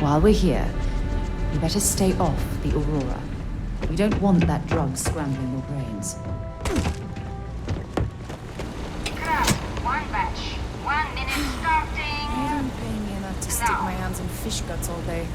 While we're here, you better stay off the Aurora. We don't want that drug scrambling your brains. Craft, one batch. 1 minute starting. You don't pay me enough to stick my hands in fish guts all day.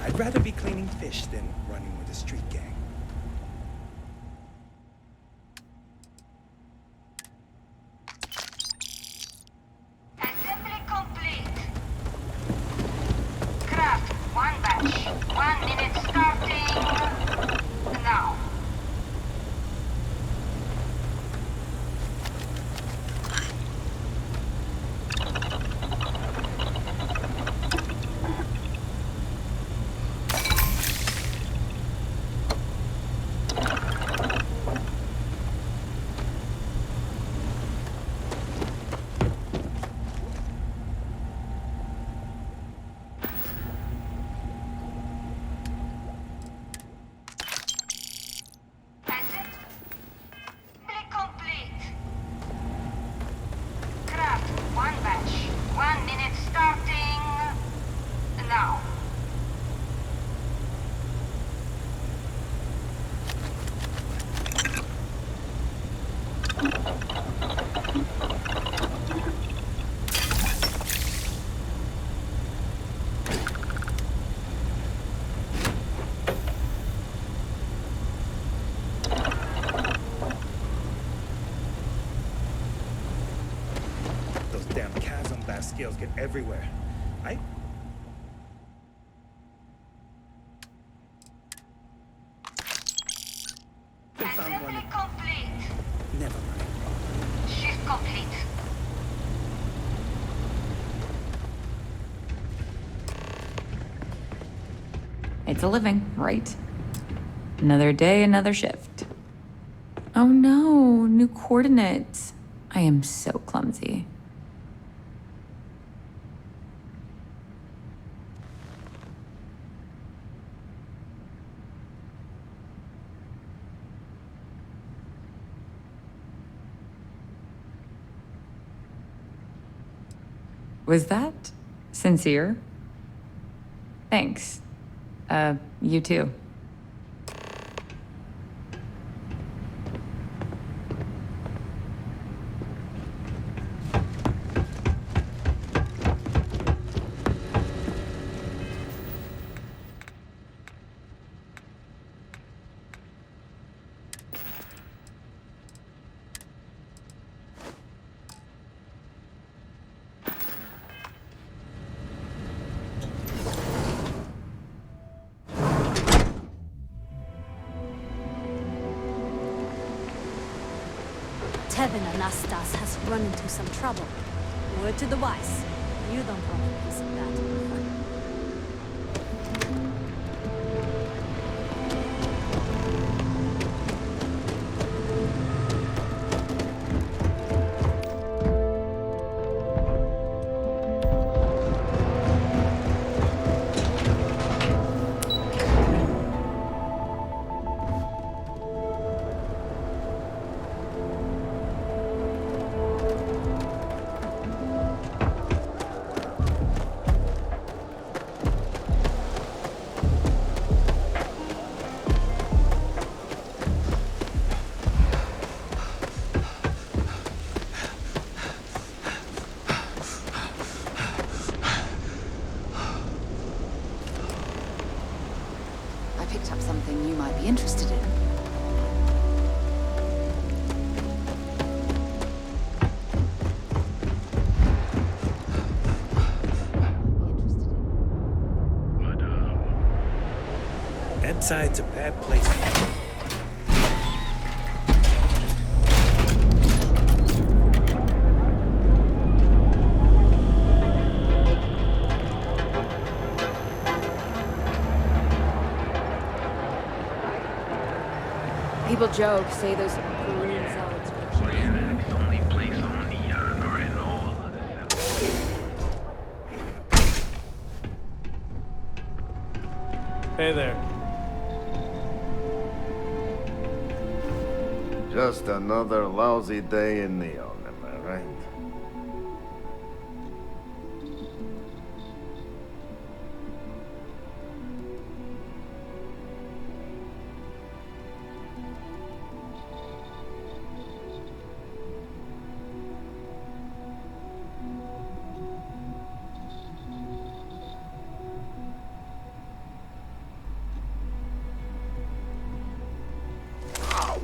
I'd rather be cleaning fish than running with a street gang. Assembly complete. Craft, one batch. 1 minute starting. Now. Assembly complete. Craft, one batch. 1 minute starting. Now. Those damn chasm blast scales get everywhere. I found one. Assembly complete. Never mind. Shift complete. It's a living, right? Another day, another shift. Oh no, new coordinates. I am so clumsy. Was that sincere? Thanks. You too. Tevin Anastas has run into some trouble. Word to the wise. You don't want a piece of that. I picked up something you might be interested in. Empside's a bad place. People joke, say those Korean salads are cheap. Only place on the honor and all. Hey there. Just another lousy day in Neon, am I right?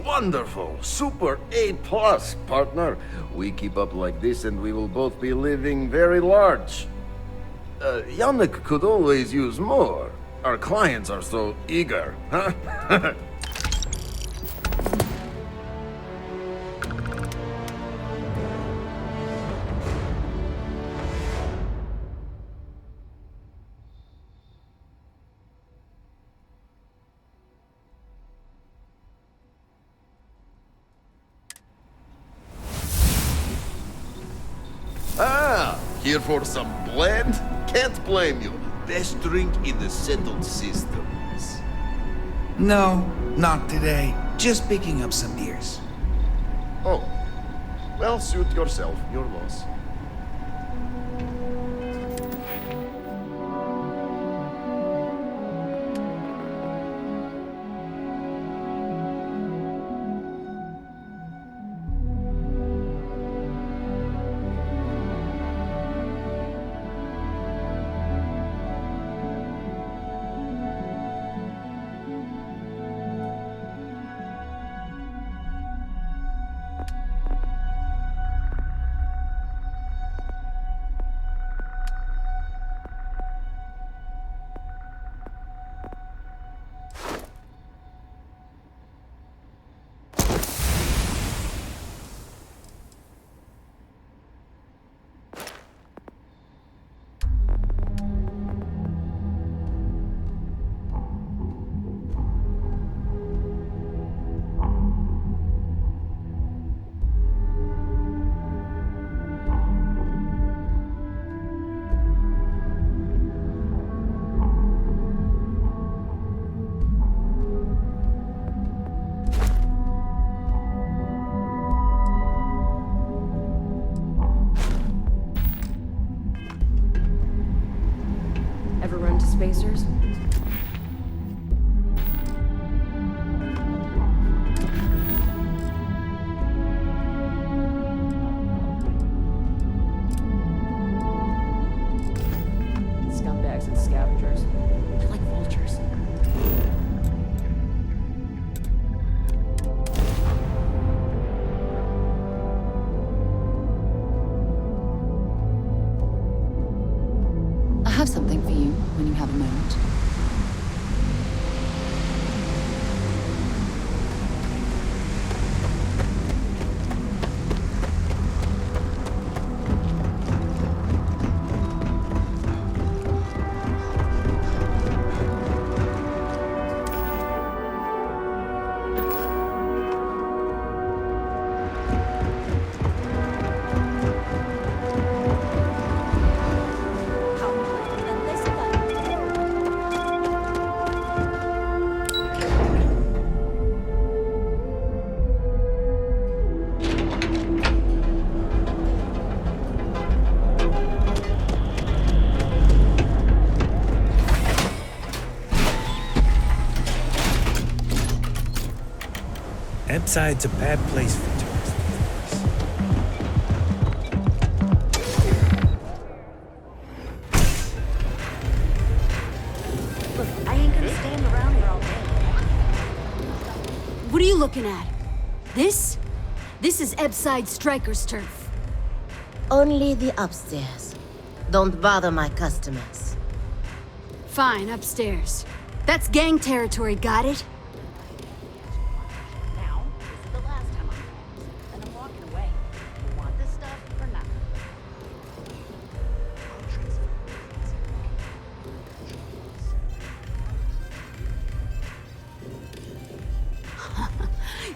Wonderful! Super A+, partner. We keep up like this and we will both be living very large. Yannick could always use more. Our clients are so eager, huh? Ah, here for some blend? Can't blame you. Best drink in the settled systems. No, not today. Just picking up some beers. Oh, well, suit yourself. Your loss. Ever run to Spacers? Scumbags and scavengers. They're like vultures. I have something for you when you have a moment. Empside's a bad place for tourists. Look, I ain't gonna stand around here all day. What are you looking at? This? This is Ebside Striker's turf. Only the upstairs. Don't bother my customers. Fine, upstairs. That's gang territory, got it? Now, this is the last time I'm calling, and I'm walking away. You want this stuff or not?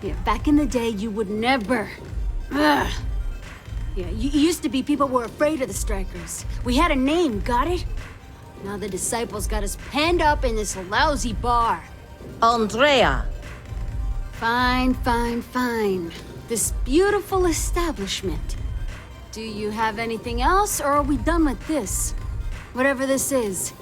Yeah, back in the day, you would never. Ugh. Yeah, you used to be people were afraid of the strikers. We had a name, got it? Now the disciples got us penned up in this lousy bar. Andrea. Fine, fine, fine. This beautiful establishment. Do you have anything else, or are we done with this? Whatever this is.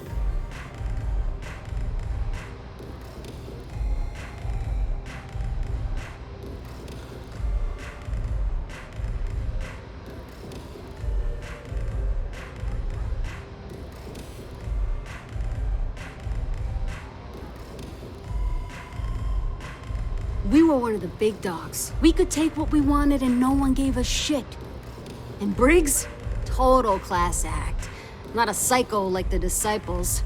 We were one of the big dogs. We could take what we wanted and no one gave us shit. And Briggs? Total class act. Not a psycho like the disciples.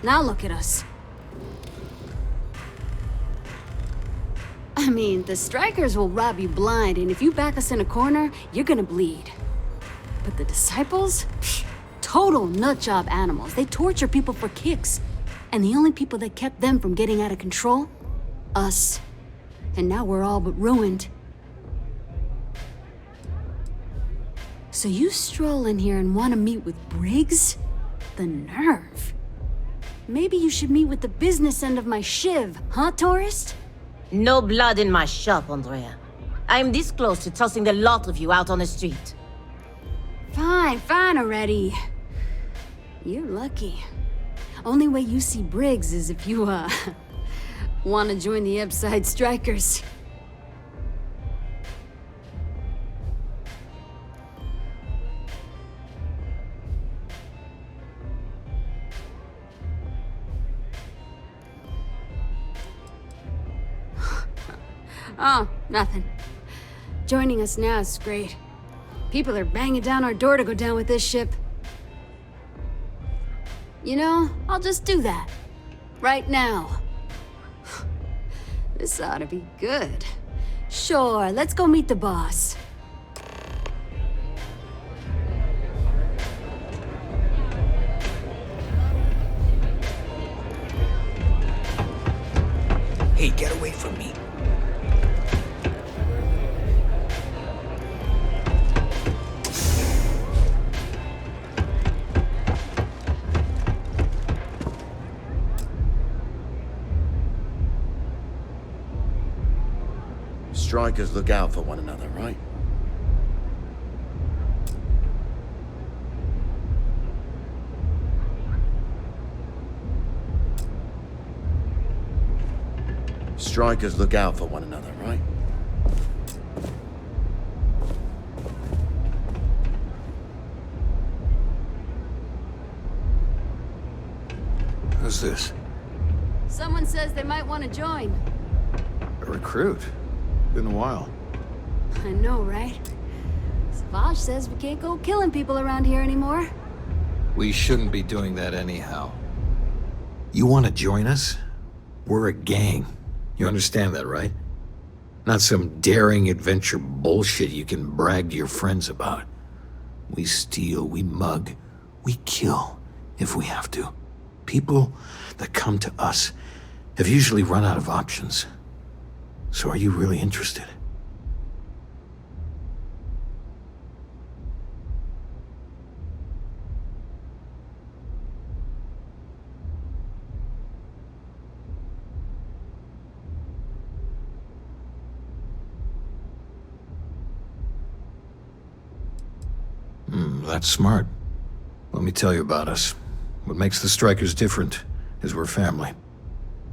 Now look at us. I mean, the strikers will rob you blind, and if you back us in a corner, you're gonna bleed. But the disciples? Psh, total nutjob animals. They torture people for kicks. And the only people that kept them from getting out of control? Us. And now we're all but ruined. So you stroll in here and want to meet with Briggs? The nerve. Maybe you should meet with the business end of my shiv, huh, tourist? No blood in my shop, Andrea. I am this close to tossing the lot of you out on the street. Fine, fine already. You're lucky. Only way you see Briggs is if you, want to join the Upside Strikers. Oh, nothing. Joining us now is great. People are banging down our door to go down with this ship. You know, I'll just do that. Right now. This ought to be good. Sure, let's go meet the boss. Hey, get away from me. Strikers look out for one another, right? Strikers look out for one another, right? Who's this? Someone says they might want to join. A recruit? Been a while. I know, right? Savage says we can't go killing people around here anymore. We shouldn't be doing that anyhow. You want to join us? We're a gang. You understand that, right? Not some daring adventure bullshit you can brag to your friends about. We steal, we mug, we kill, if we have to. People that come to us have usually run out of options. So are you really interested? That's smart. Let me tell you about us. What makes the Strikers different is we're family.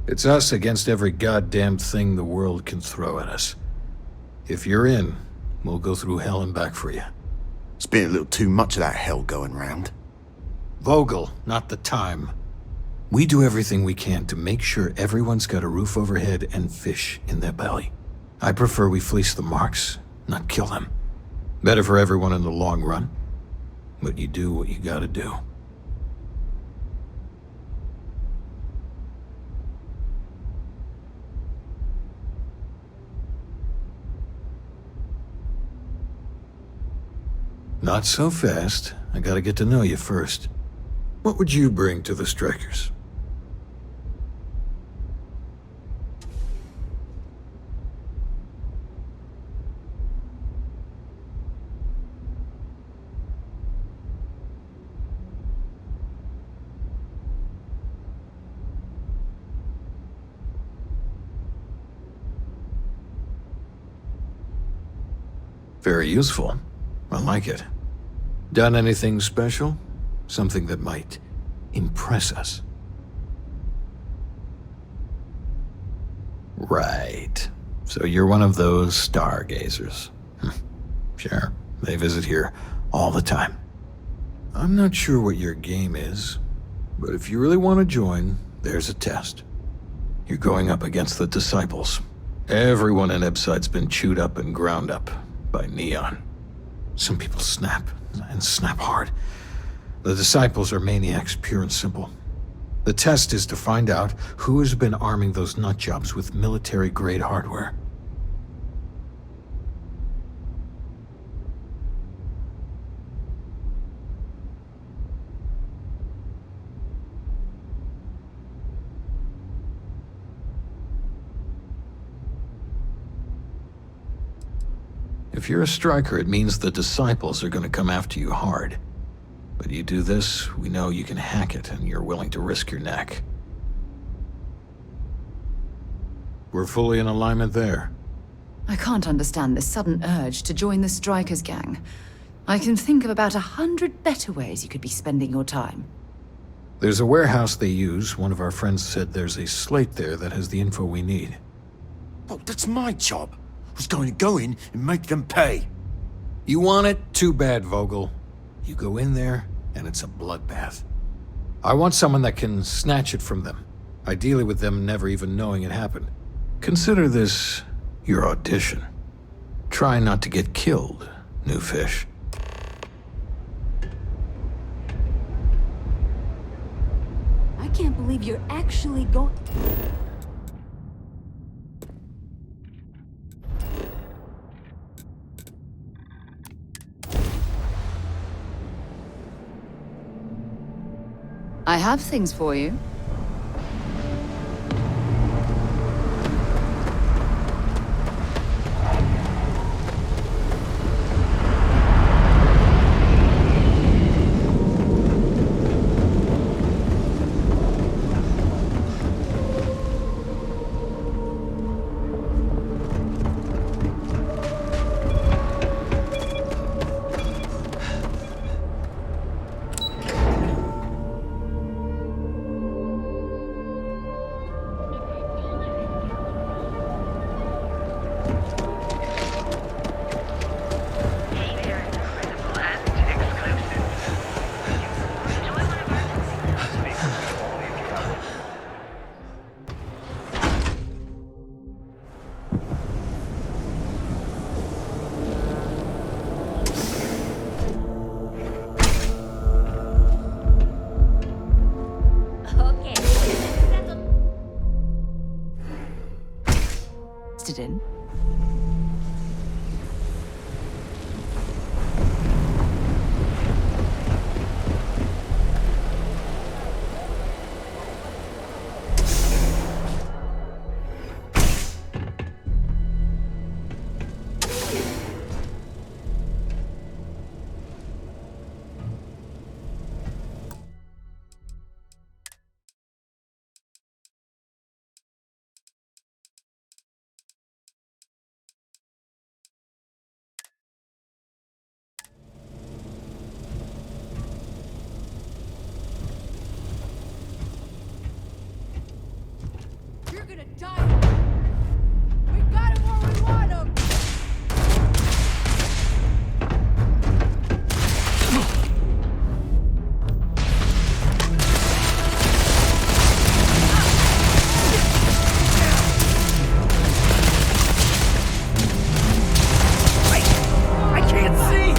It's us against every goddamn thing the world can throw at us. If you're in, we'll go through hell and back for you. It's been a little too much of that hell going round. Vogel, not the time. We do everything we can to make sure everyone's got a roof overhead and fish in their belly. I prefer we fleece the marks, not kill them. Better for everyone in the long run. But you do what you gotta do. Not so fast. I gotta get to know you first. What would you bring to the Strikers? Very useful. I like it. Done anything special? Something that might impress us? Right. So you're one of those stargazers. Sure, they visit here all the time. I'm not sure what your game is, but if you really want to join, there's a test. You're going up against the Disciples. Everyone in Ebside's been chewed up and ground up by Neon. Some people snap, and snap hard. The Disciples are maniacs, pure and simple. The test is to find out who has been arming those nutjobs with military-grade hardware. If you're a striker, it means the Disciples are going to come after you hard. But you do this, we know you can hack it, and you're willing to risk your neck. We're fully in alignment there. I can't understand this sudden urge to join the Strikers gang. I can think of about 100 better ways you could be spending your time. There's a warehouse they use. One of our friends said there's a slate there that has the info we need. Oh, that's my job. I was going to go in and make them pay. You want it? Too bad, Vogel. You go in there, and it's a bloodbath. I want someone that can snatch it from them, ideally with them never even knowing it happened. Consider this your audition. Try not to get killed, new fish. I can't believe you're actually going... I have things for you. In. You're gonna die. We got him where we want him. I can't see!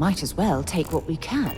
Might as well take what we can.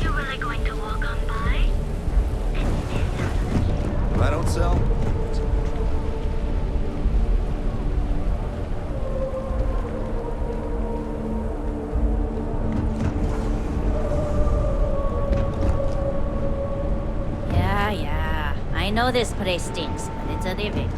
You really going to walk on by? If I don't sell, Yeah. I know this place stinks, but it's a living.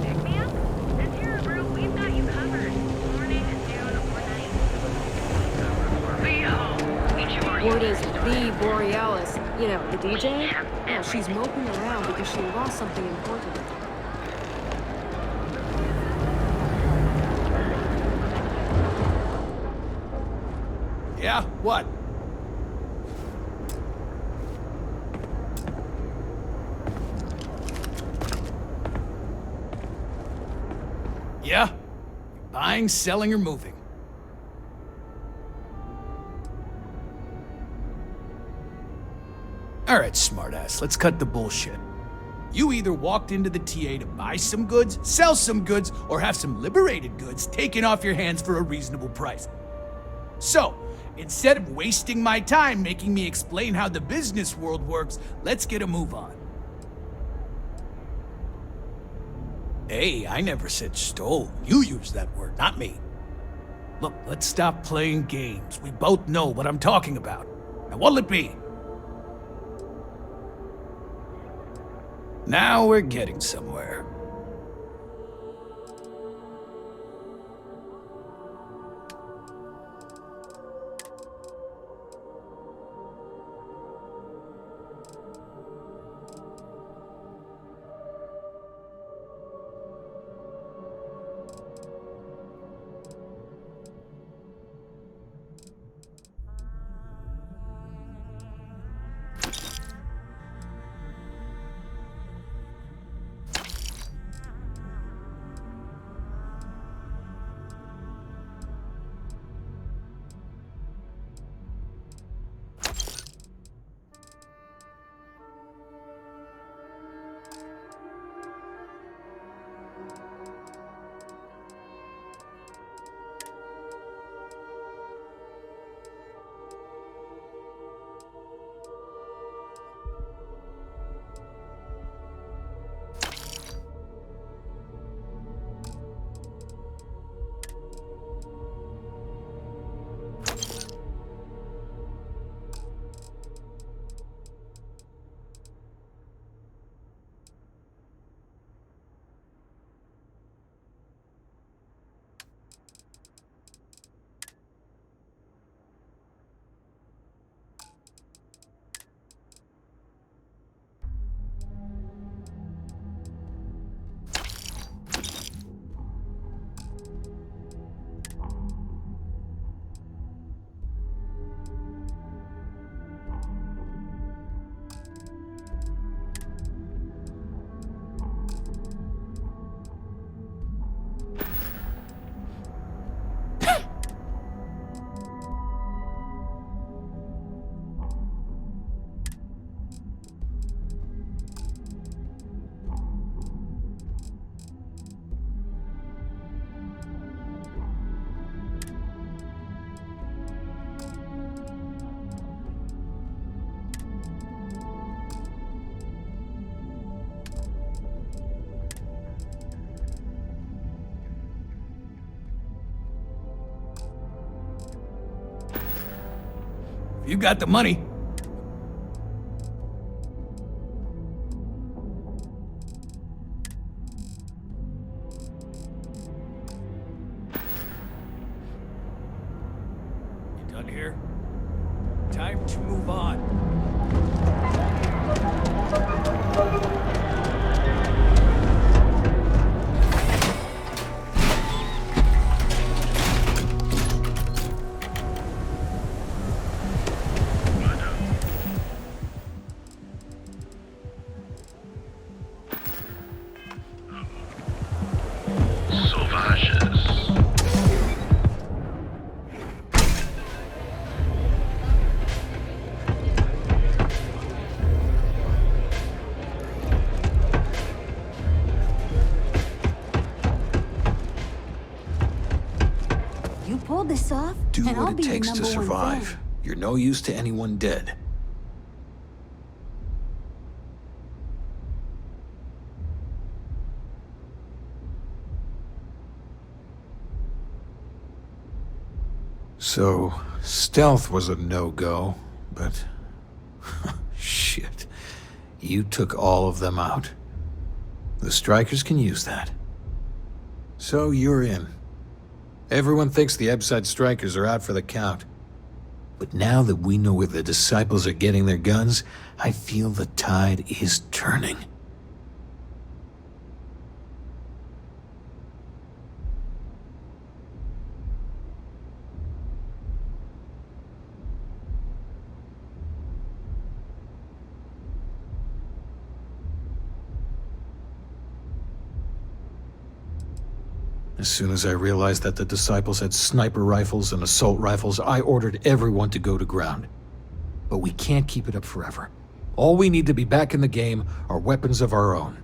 Pick me up? This here a group, we've got you covered. Morning, noon, or night. Word is the Borealis. You know, the DJ? Well, she's moping around because she lost something important. yeah, what? Yeah? Buying, selling, or moving? Alright, smartass, let's cut the bullshit. You either walked into the TA to buy some goods, sell some goods, or have some liberated goods taken off your hands for a reasonable price. So, instead of wasting my time making me explain how the business world works, let's get a move on. Hey, I never said stole. You used that word, not me. Look, let's stop playing games. We both know what I'm talking about. Now, what'll it be? Now we're getting somewhere. You got the money. done here. Time to move on. Sauvages. You pulled this off, Do and I'll what it be your takes to number one survive. fan. You're no use to anyone dead. So, stealth was a no-go, but... shit. You took all of them out. The Strikers can use that. So you're in. Everyone thinks the Ebside Strikers are out for the count. But now that we know where the Disciples are getting their guns, I feel the tide is turning. As soon as I realized that the Disciples had sniper rifles and assault rifles, I ordered everyone to go to ground. But we can't keep it up forever. All we need to be back in the game are weapons of our own.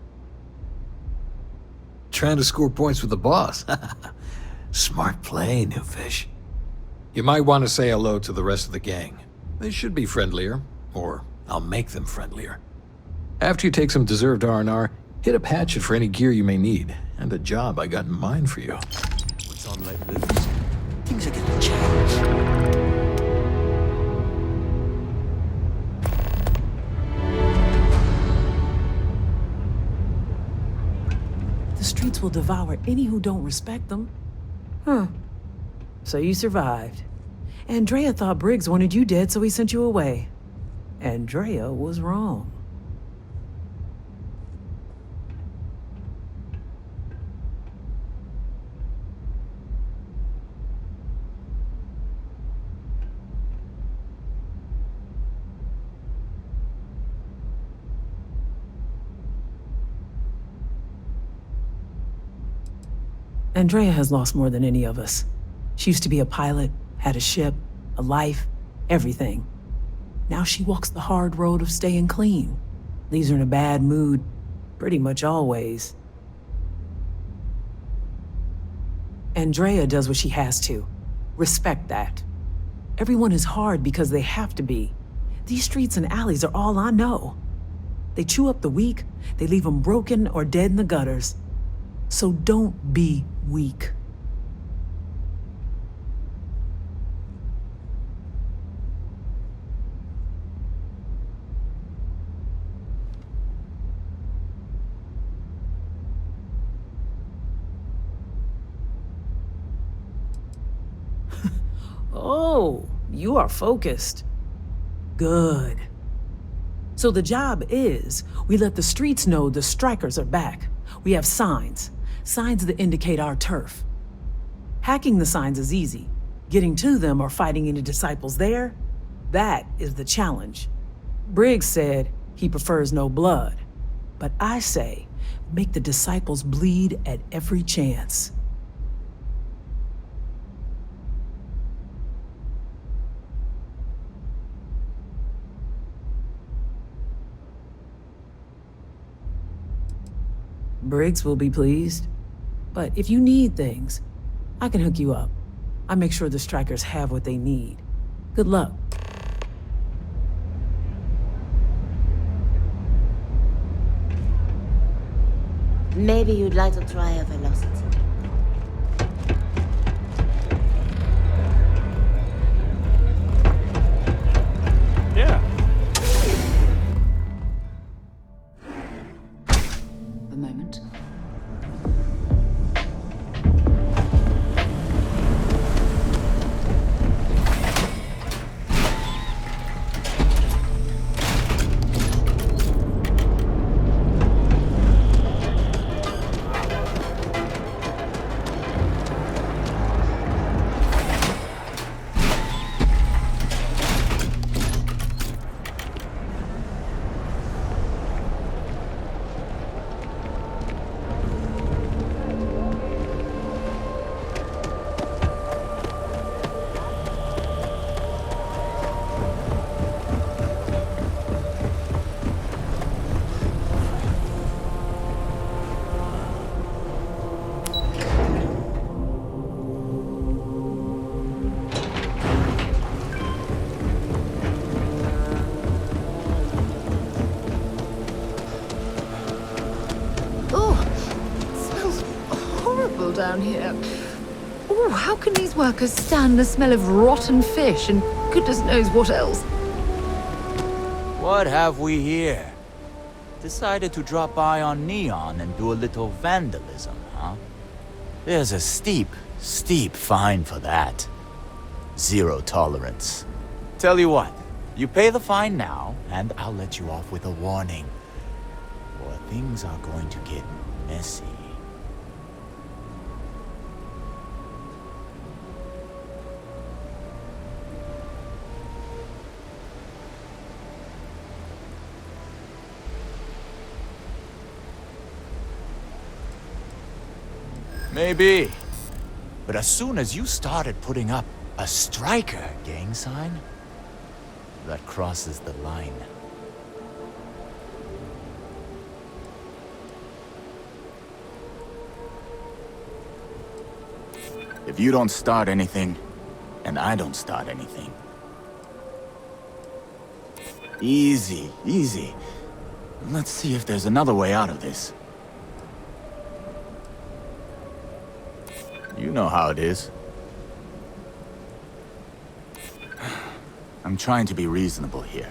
Trying to score points with the boss. Smart play, new fish. You might want to say hello to the rest of the gang. They should be friendlier, or I'll make them friendlier. After you take some deserved R&R, hit up Hatchet for any gear you may need, and a job I got in mind for you. What's on let loose? Things are gonna change. The streets will devour any who don't respect them. Huh. So you survived. Andrea thought Briggs wanted you dead, so he sent you away. Andrea was wrong. Andrea has lost more than any of us. She used to be a pilot, had a ship, a life, everything. Now she walks the hard road of staying clean. Leaves her in a bad mood, pretty much always. Andrea does what she has to. Respect that. Everyone is hard because they have to be. These streets and alleys are all I know. They chew up the weak, they leave them broken or dead in the gutters. So don't be weak. Oh, you are focused. Good. So the job is, we let the streets know the Strikers are back. We have signs that indicate our turf. Hacking the signs is easy. Getting to them or fighting any Disciples there, that is the challenge. Briggs said he prefers no blood, but I say make the Disciples bleed at every chance. Briggs will be pleased. But if you need things, I can hook you up. I make sure the Strikers have what they need. Good luck. Maybe you'd like to try a velocity. Yeah. The moment. down here. Ooh, how can these workers stand the smell of rotten fish and goodness knows what else? What have we here? Decided to drop by on Neon and do a little vandalism, huh? There's a steep fine for that. Zero tolerance. Tell you what, you pay the fine now, and I'll let you off with a warning. Or things are going to get messy. Maybe. But as soon as you started putting up a striker gang sign, that crosses the line. If you don't start anything, and I don't start anything. Easy, easy. Let's see if there's another way out of this. You know how it is. I'm trying to be reasonable here.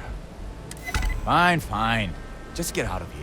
Fine, fine. Just get out of here.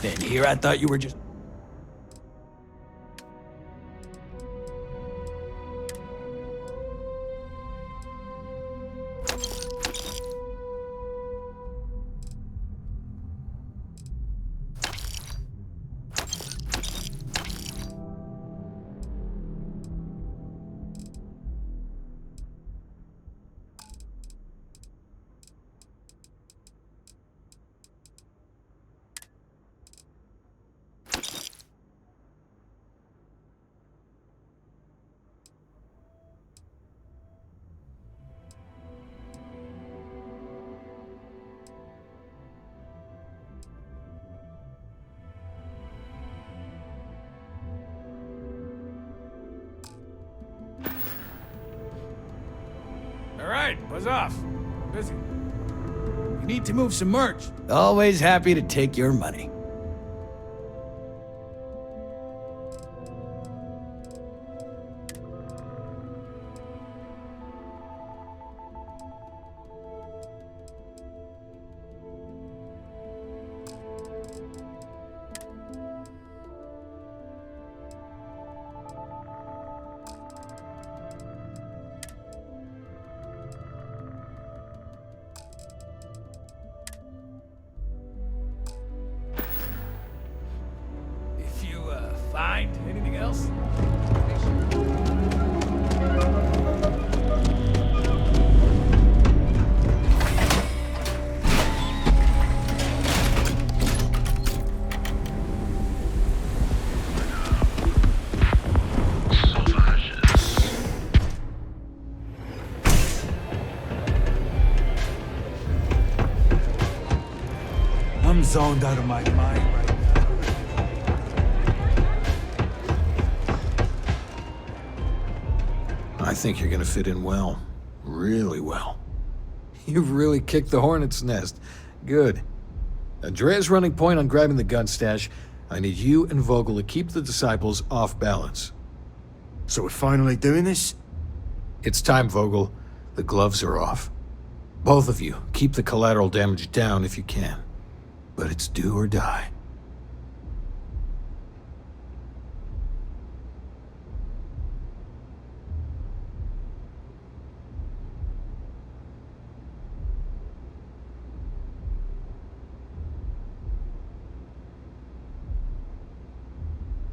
Then here I thought you were just... All right, buzz off. Busy. You need to move some merch. Always happy to take your money. If you, find anything else, make sure. I'm zoned out of my mind right now. I think you're gonna fit in well. Really well. You've really kicked the hornet's nest. Good. Andrea's running point on grabbing the gun stash. I need you and Vogel to keep the disciples off balance. So we're finally doing this? It's time, Vogel. The gloves are off. Both of you, keep the collateral damage down if you can. But it's do or die.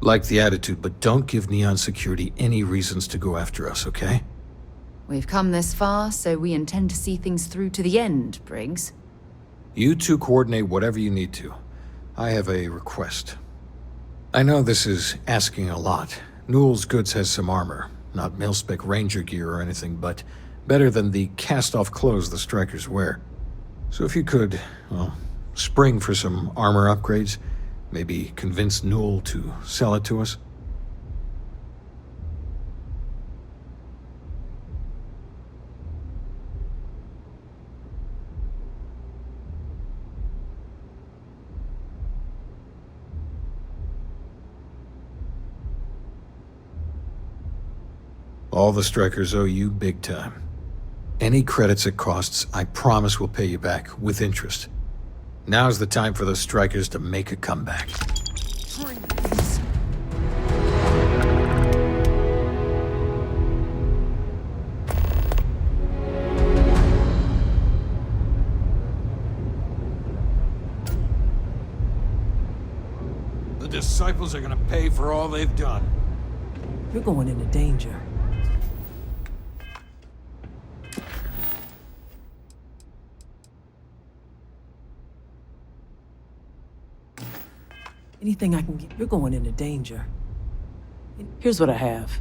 Like the attitude, but don't give Neon Security any reasons to go after us, okay? We've come this far, so we intend to see things through to the end, Briggs. You two coordinate whatever you need to. I have a request. I know this is asking a lot. Newell's Goods has some armor. Not mil-spec ranger gear or anything, but better than the cast-off clothes the strikers wear. So if you could, well, spring for some armor upgrades, maybe convince Newell to sell it to us? All the strikers owe you big time. Any credits it costs, I promise we'll pay you back, with interest. Now's the time for those strikers to make a comeback. The disciples are gonna pay for all they've done. You're going into danger. Anything I can get, you're going into danger. Here's what I have.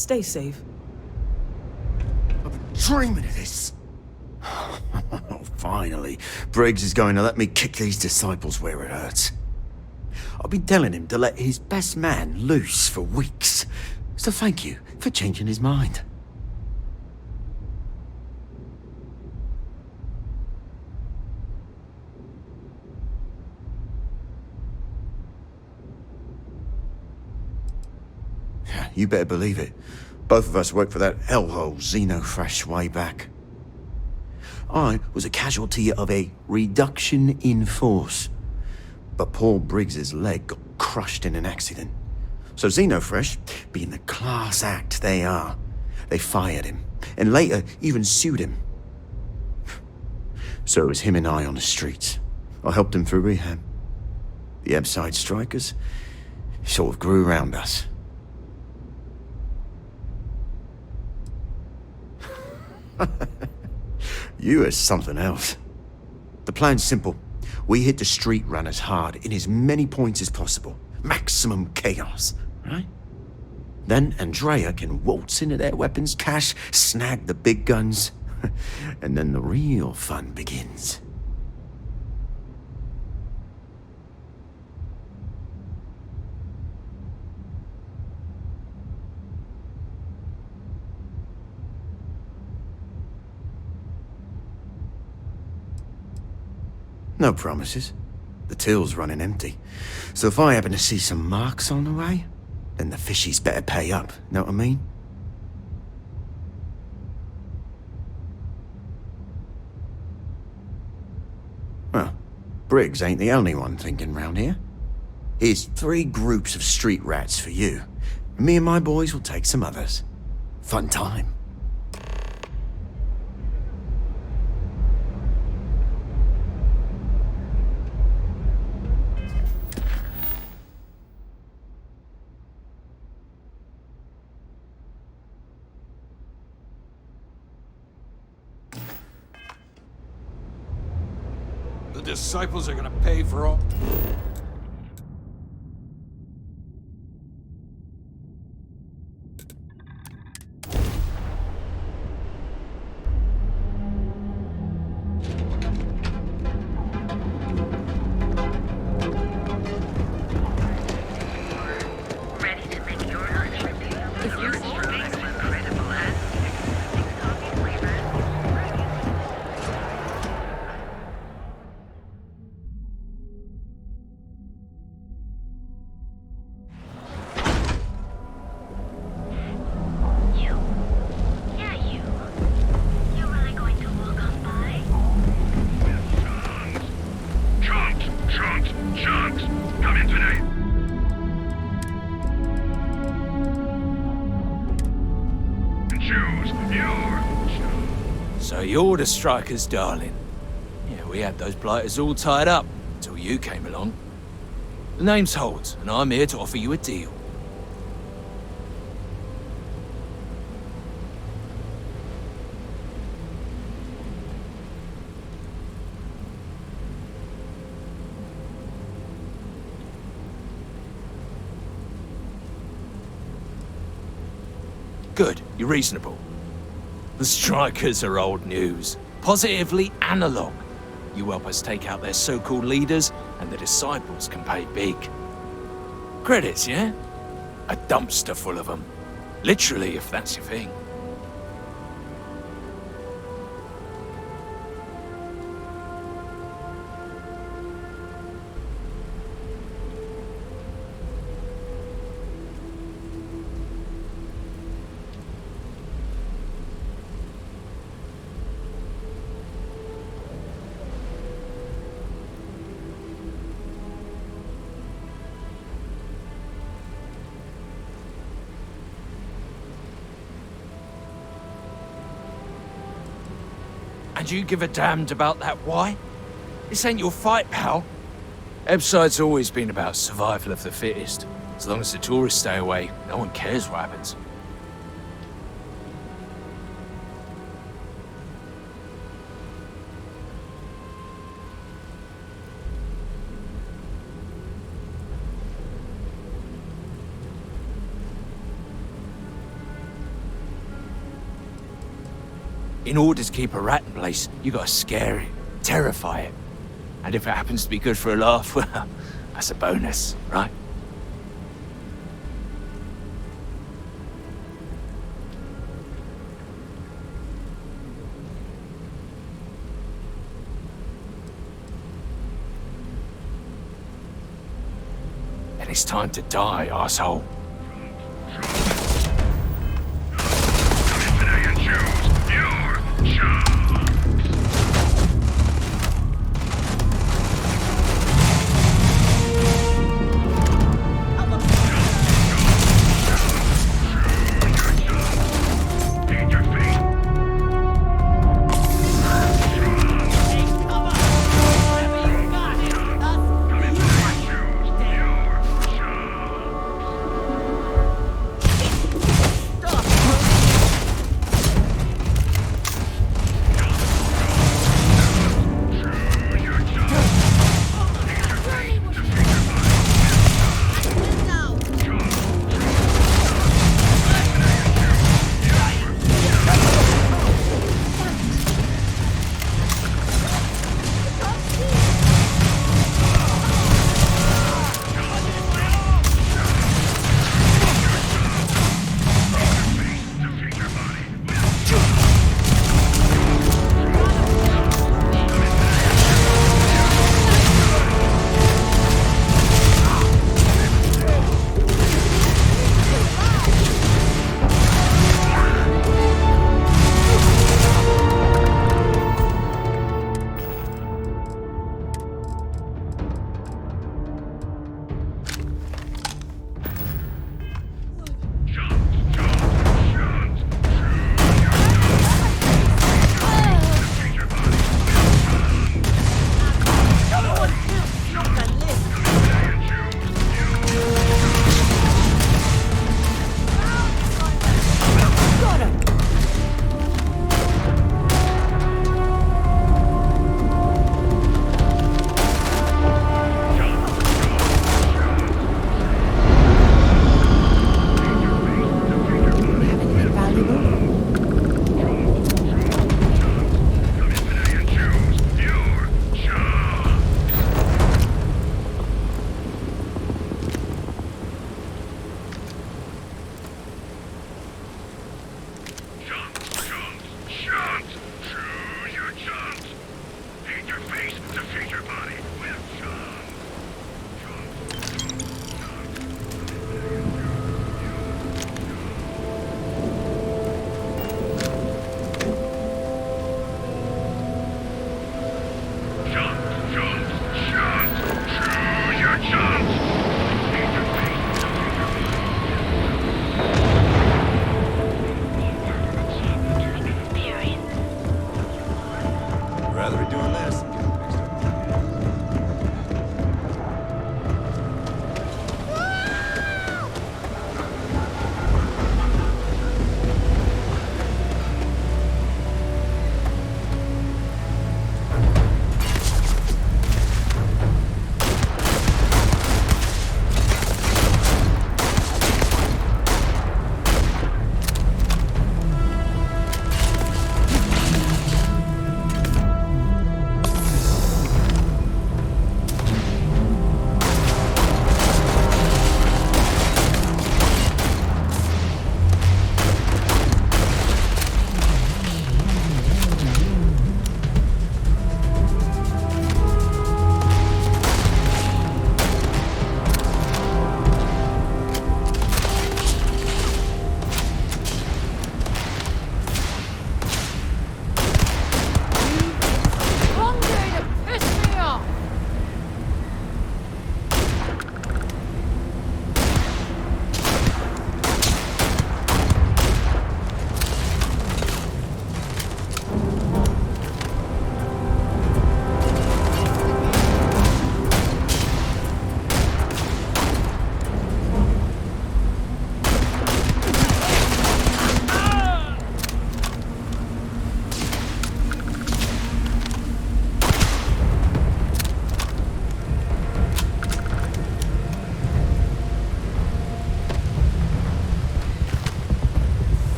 Stay safe. I've been dreaming of this. Finally, Briggs is going to let me kick these disciples where it hurts. I've been telling him to let his best man loose for weeks. So thank you for changing his mind. You better believe it. Both of us worked for that hellhole Xenofresh way back. I was a casualty of a reduction in force. But Paul Briggs's leg got crushed in an accident. So Xenofresh, being the class act they are, they fired him, and later even sued him. So it was him and I on the streets. I helped him through rehab. The Ebbside strikers sort of grew around us. You are something else. The plan's simple. We hit the street runners hard in as many points as possible. Maximum chaos, right? Then Andrea can waltz into their weapons cache, snag the big guns, and then the real fun begins. No promises. The till's running empty. So if I happen to see some marks on the way, then the fishies better pay up, know what I mean? Well, Briggs ain't the only one thinking round here. Here's 3 groups of street rats for you. Me and my boys will take some others. Fun time. The disciples are gonna pay for all... Ready to make your lunch review? If you're incredible at coffee flavors. You. Yeah, you. You really going to walk on by? Chunks! Come in today! Choose your... So you're the strikers, darling. Yeah, we had those blighters all tied up until you came along. The name's Holt, and I'm here to offer you a deal. Good, you're reasonable. The strikers are old news. Positively analog. You help us take out their so-called leaders, and the disciples can pay big. Credits, yeah? A dumpster full of them. Literally, if that's your thing. And you give a damned about that why? This ain't your fight, pal. Ebbside's always been about survival of the fittest. As long as the tourists stay away, no one cares what happens. In order to keep a rat in place, you gotta scare it, terrify it. And if it happens to be good for a laugh, well, that's a bonus, right? Then it's time to die, asshole. Today and choose your shot.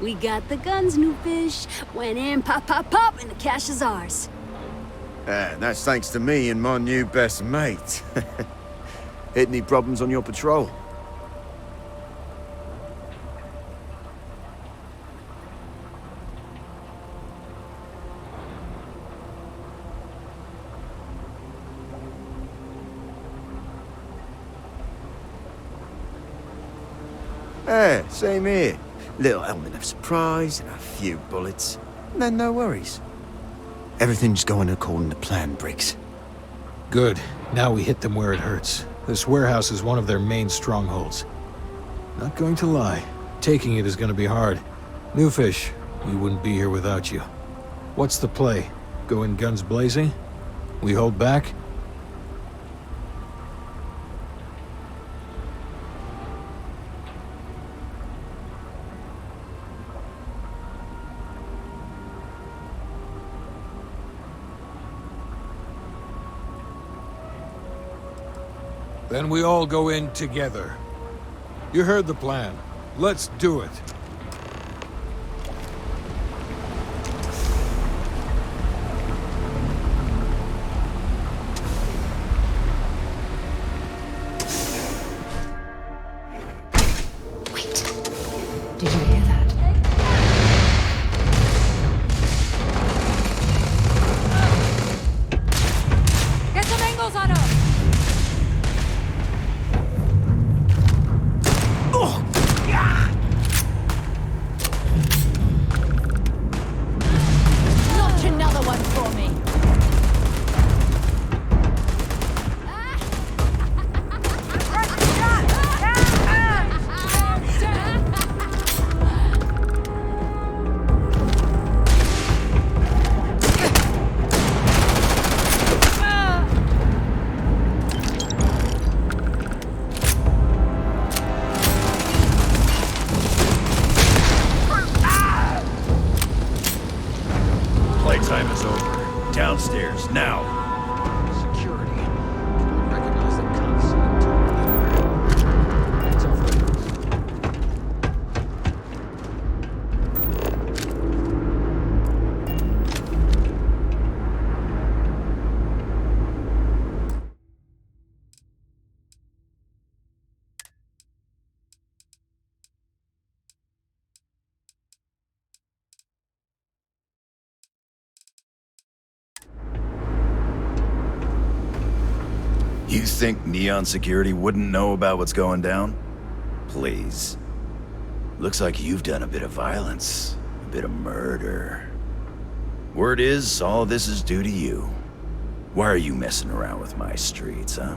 We got the guns, new fish. Went in, pop, pop, pop, and the cash is ours. And that's thanks to me and my new best mate. Hit any problems on your patrol? Same here. Little element of surprise and a few bullets. And then no worries. Everything's going according to plan, Briggs. Good. Now we hit them where it hurts. This warehouse is one of their main strongholds. Not going to lie. Taking it is going to be hard. New fish, we wouldn't be here without you. What's the play? Go in guns blazing? We hold back? Then we all go in together. You heard the plan. Let's do it. Did you hear that? Get some angles on him! Notch another one for me. Playtime is over. Downstairs, now. Security. Don't recognize that consonant anywhere. That's our focus. You think Neon Security wouldn't know about what's going down? Please. Looks like you've done a bit of violence, a bit of murder. Word is, all of this is due to you. Why are you messing around with my streets, huh?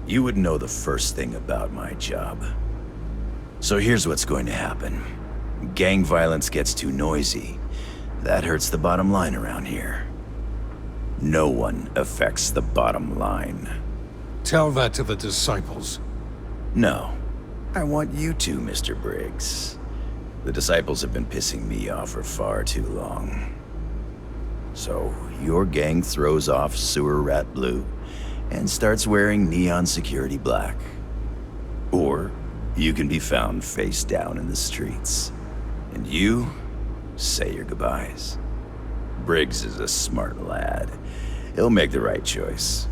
You would know the first thing about my job. So here's what's going to happen. Gang violence gets too noisy. That hurts the bottom line around here. No one affects the bottom line. Tell that to the disciples. No. I want you to, Mr. Briggs. The disciples have been pissing me off for far too long. So, your gang throws off Sewer Rat Blue and starts wearing Neon Security black. Or you can be found face down in the streets. And you say your goodbyes. Briggs is a smart lad. He'll make the right choice.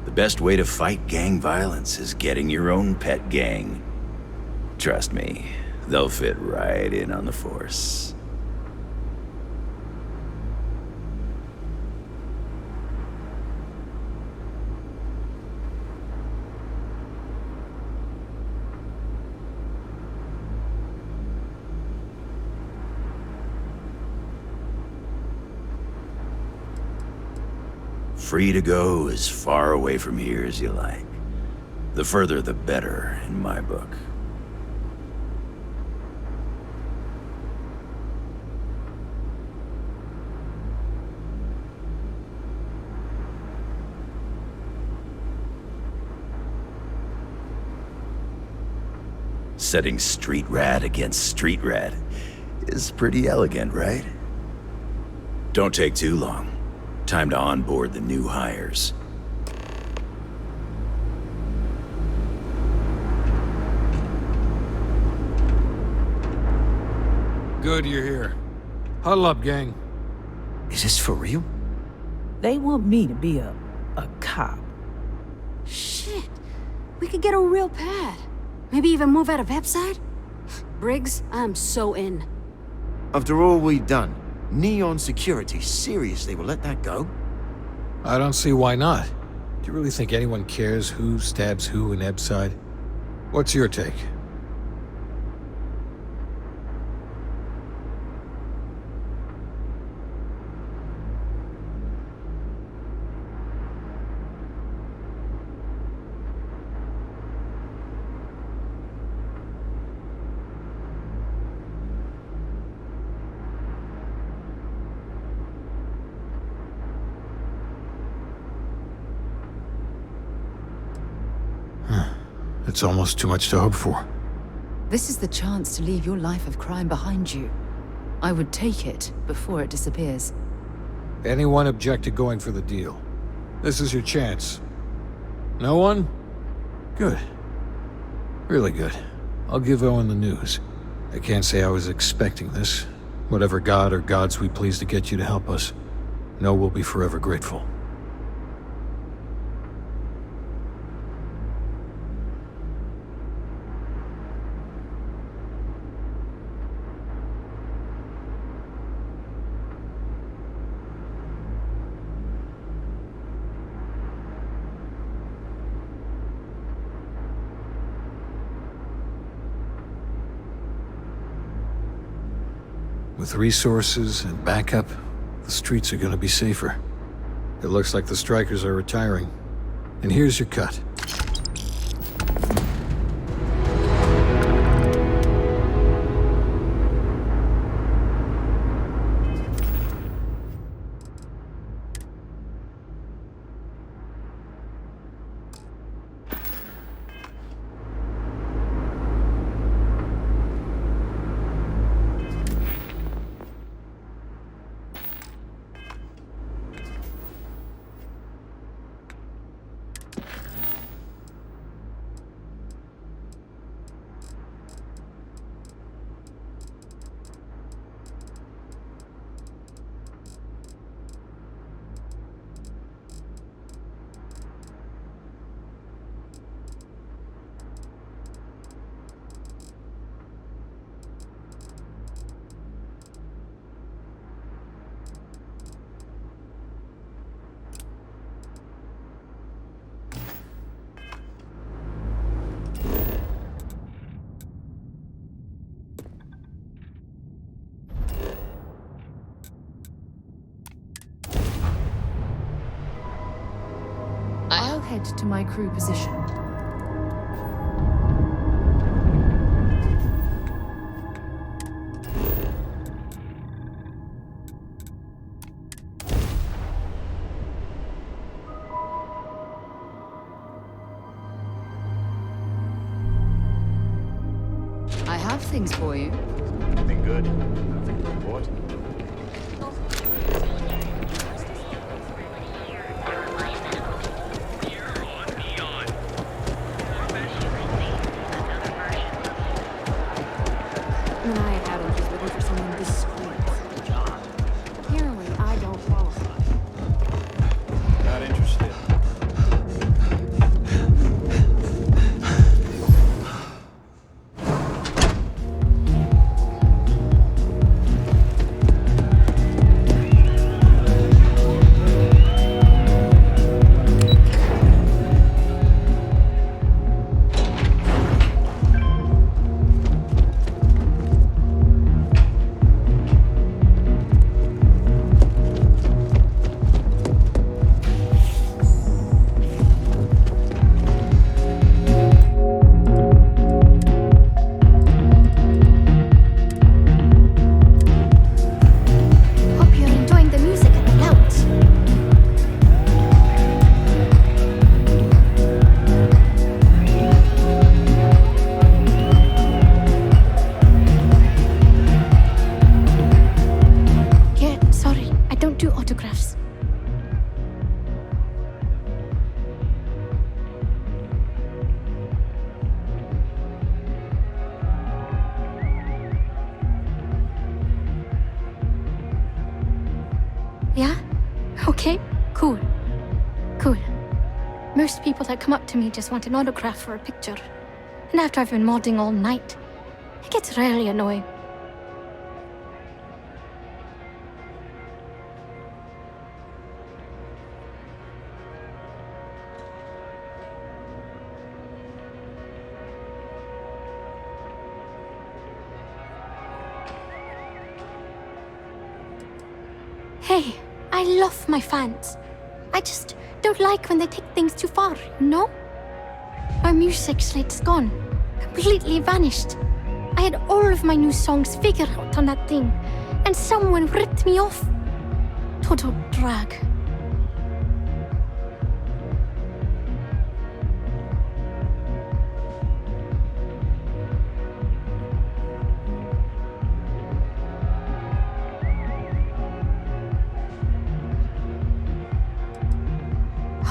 The best way to fight gang violence is getting your own pet gang. Trust me, they'll fit right in on the force. Free to go as far away from here as you like. The further the better, in my book. setting street rat against street rat is pretty elegant, right? Don't take too long. Time to onboard the new hires. Good you're here. Huddle up, gang. Is this for real? They want me to be a cop. Shit. We could get a real pad. Maybe even move out of Epside? Briggs, I'm so in. After all we've done, Neon Security seriously will let that go? I don't see why not. Do you really think anyone cares who stabs who in Ebside? What's your take? It's almost too much to hope for. This is the chance to leave your life of crime behind you. I would take it before it disappears. Anyone object to going for the deal? This is your chance. No one? Good. Really good. I'll give Owen the news. I can't say I was expecting this. Whatever god or gods we please to get you to help us, know we'll be forever grateful. With resources and backup, the streets are gonna be safer. It looks like the strikers are retiring. And here's your cut. I'll head to my crew position. I have things for you. Nothing good. Nothing to report. When I had Adam, he's looking for someone discreet for the job. Apparently, I don't qualify. Not interested. Yeah? Okay, cool. Cool. Most people that come up to me just want an autograph or a picture. And after I've been modding all night, it gets really annoying. Hey, I love my fans. I just don't like when they take things too far, you know? My music slate's gone. Completely vanished. I had all of my new songs figured out on that thing, and someone ripped me off. Total drag.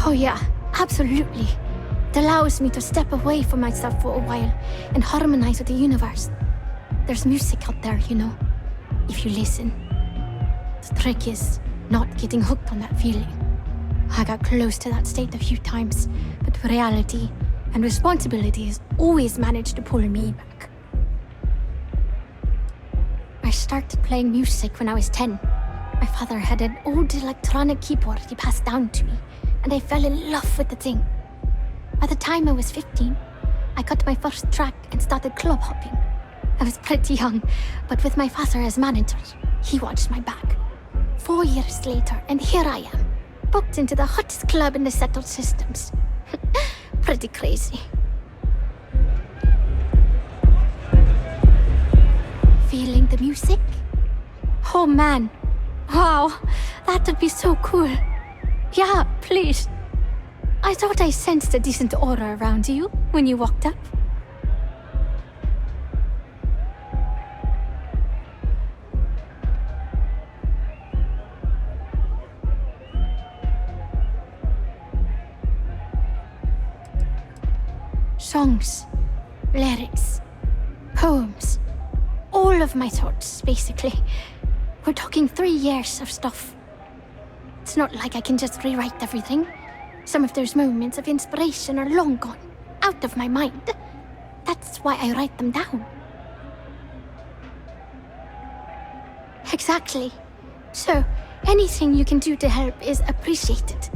Oh yeah, absolutely. It allows me to step away from myself for a while and harmonize with the universe. There's music out there, you know, if you listen. The trick is not getting hooked on that feeling. I got close to that state a few times, but reality and responsibilities always managed to pull me back. I started playing music when I was 10. My father had an old electronic keyboard he passed down to me, and I fell in love with the thing. By the time I was 15, I got my first track and started club hopping. I was pretty young, but with my father as manager, he watched my back. 4 years later, and here I am, booked into the hottest club in the settled systems. Pretty crazy. Feeling the music? Oh man. Wow, that would be so cool. Yeah, please. I thought I sensed a decent aura around you when you walked up. Songs, lyrics, poems, all of my thoughts, basically. We're talking 3 years of stuff. It's not like I can just rewrite everything. Some of those moments of inspiration are long gone, out of my mind. That's why I write them down. Exactly. So, anything you can do to help is appreciated.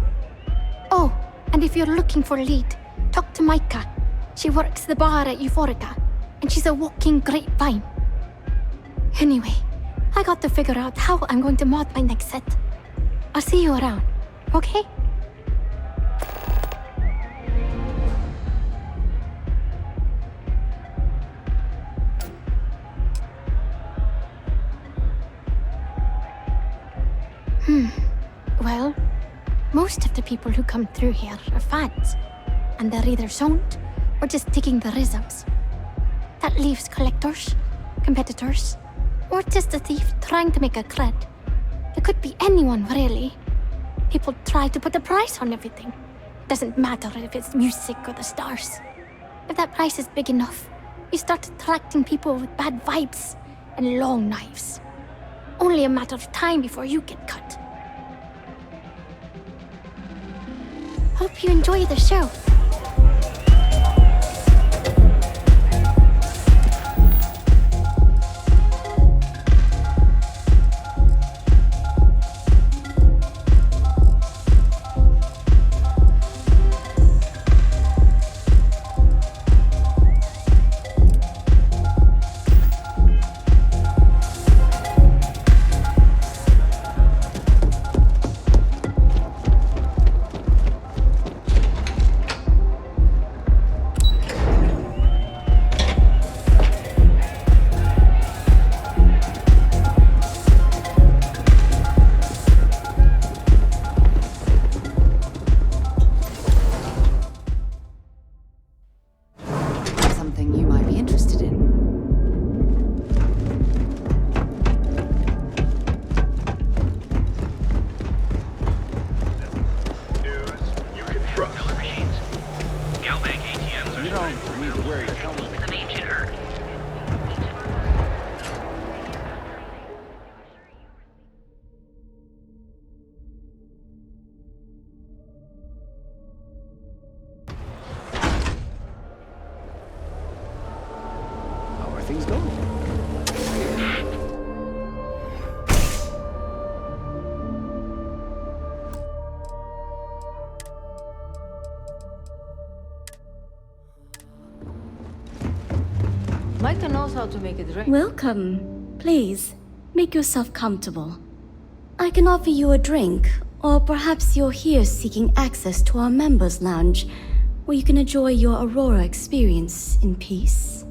Oh, and if you're looking for a lead, talk to Micah. She works the bar at Euphorica, and she's a walking grapevine. Anyway, I got to figure out how I'm going to mod my next set. I'll see you around, okay? Well, most of the people who come through here are fans, and they're either zoned or just digging the rhythms. That leaves collectors, competitors, or just a thief trying to make a cred. It could be anyone, really. People try to put a price on everything. Doesn't matter if it's music or the stars. If that price is big enough, you start attracting people with bad vibes and long knives. Only a matter of time before you get cut. Hope you enjoy the show. are things going? Micah knows how to make a drink. Welcome. Please, make yourself comfortable. I can offer you a drink, or perhaps you're here seeking access to our members' lounge, where you can enjoy your Aurora experience in peace.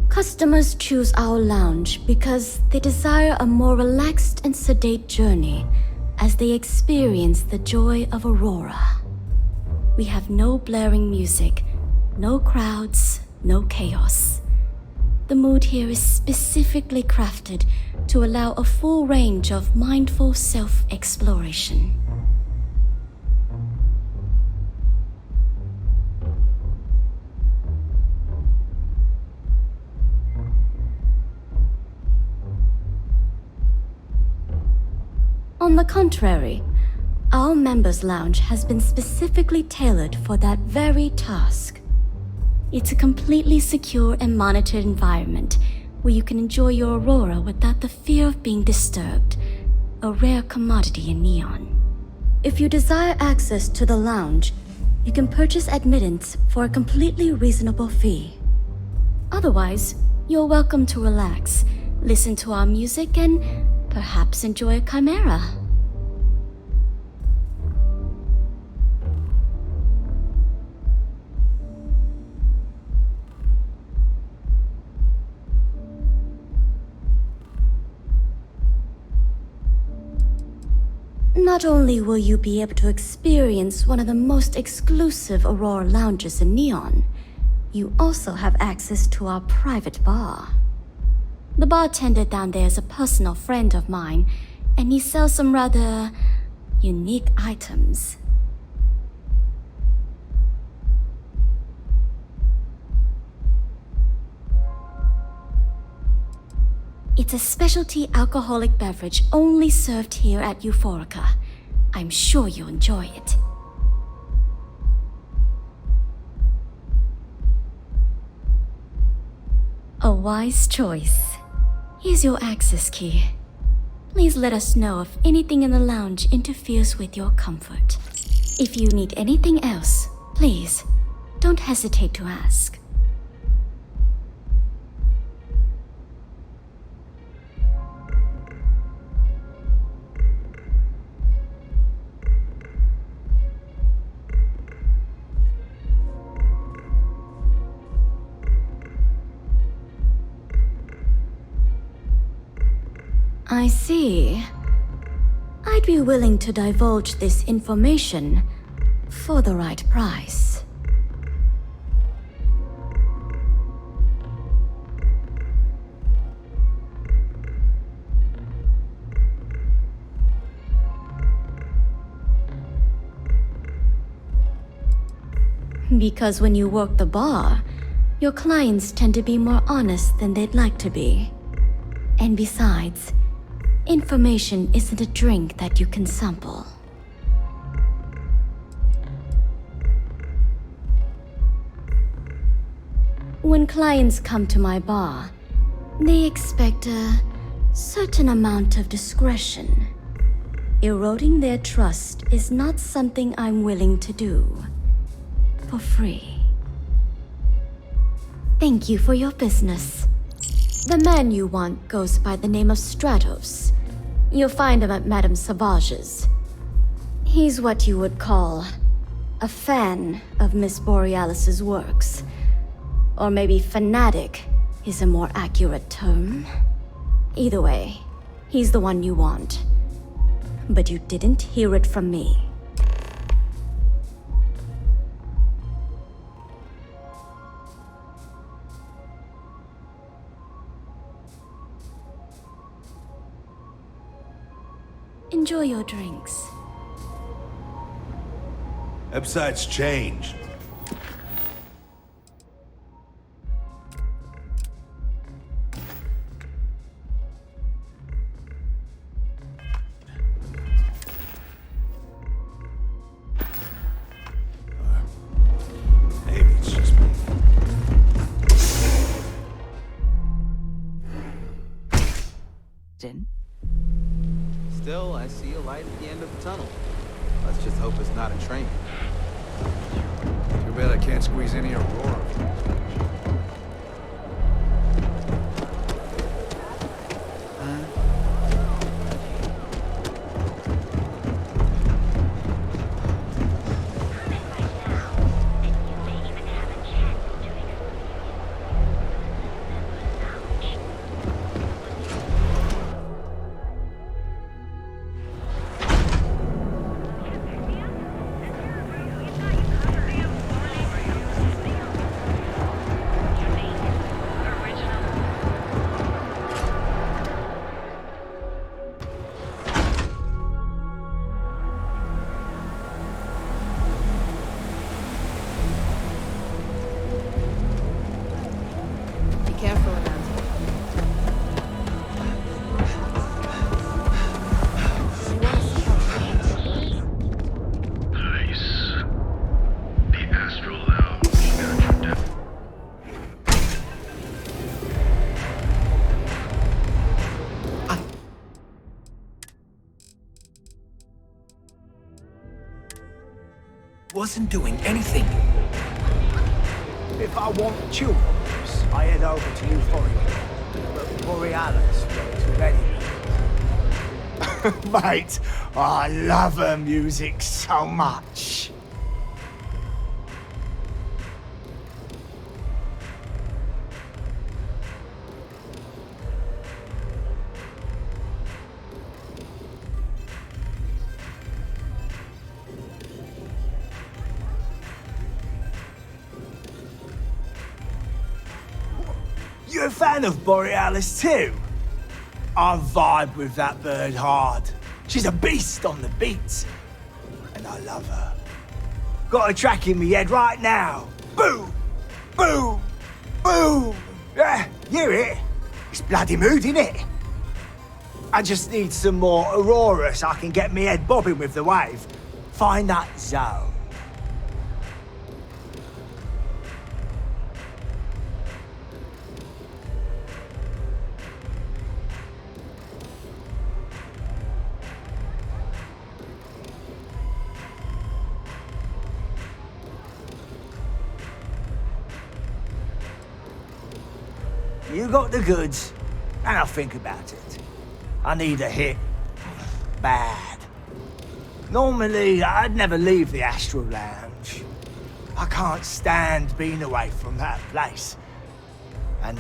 Customers choose our lounge because they desire a more relaxed and sedate journey as they experience the joy of Aurora. We have no blaring music, no crowds, no chaos. The mood here is specifically crafted to allow a full range of mindful self-exploration. On the contrary, our members' lounge has been specifically tailored for that very task. It's a completely secure and monitored environment where you can enjoy your Aurora without the fear of being disturbed, a rare commodity in Neon. If you desire access to the lounge, you can purchase admittance for a completely reasonable fee. Otherwise, you're welcome to relax, listen to our music, and perhaps enjoy a chimera. Not only will you be able to experience one of the most exclusive Aurora lounges in Neon, you also have access to our private bar. The bartender down there is a personal friend of mine, and he sells some rather unique items. It's a specialty alcoholic beverage only served here at Euphorica. I'm sure you'll enjoy it. A wise choice. Here's your access key. Please let us know if anything in the lounge interferes with your comfort. If you need anything else, please, don't hesitate to ask. I see. I'd be willing to divulge this information for the right price. Because when you work the bar, your clients tend to be more honest than they'd like to be. And besides, information isn't a drink that you can sample. When clients come to my bar, they expect a certain amount of discretion. Eroding their trust is not something I'm willing to do for free. Thank you for your business. The man you want goes by the name of Stratos. You'll find him at Madame Savage's. He's what you would call a fan of Miss Borealis's works. Or maybe fanatic is a more accurate term. Either way, he's the one you want. But you didn't hear it from me. Enjoy your drinks. Websites change. light at the end of the tunnel. Let's just hope it's not a train. Too bad I can't squeeze any Aurora. Wasn't doing anything. If I want children's, I head over to Euphoria. But Borealis was ready. Mate, I love her music so much. You're a fan of Borealis too? I vibe with that bird hard. She's a beast on the beats. And I love her. Got a track in me head right now. Boom! Boom! Boom! Yeah, hear it? It's bloody mood, innit? I just need some more Aurora so I can get me head bobbing with the wave. Find that zone. You got the goods, and I'll think about it. I need a hit. Bad. Normally, I'd never leave the Astral Lounge. I can't stand being away from that place. And,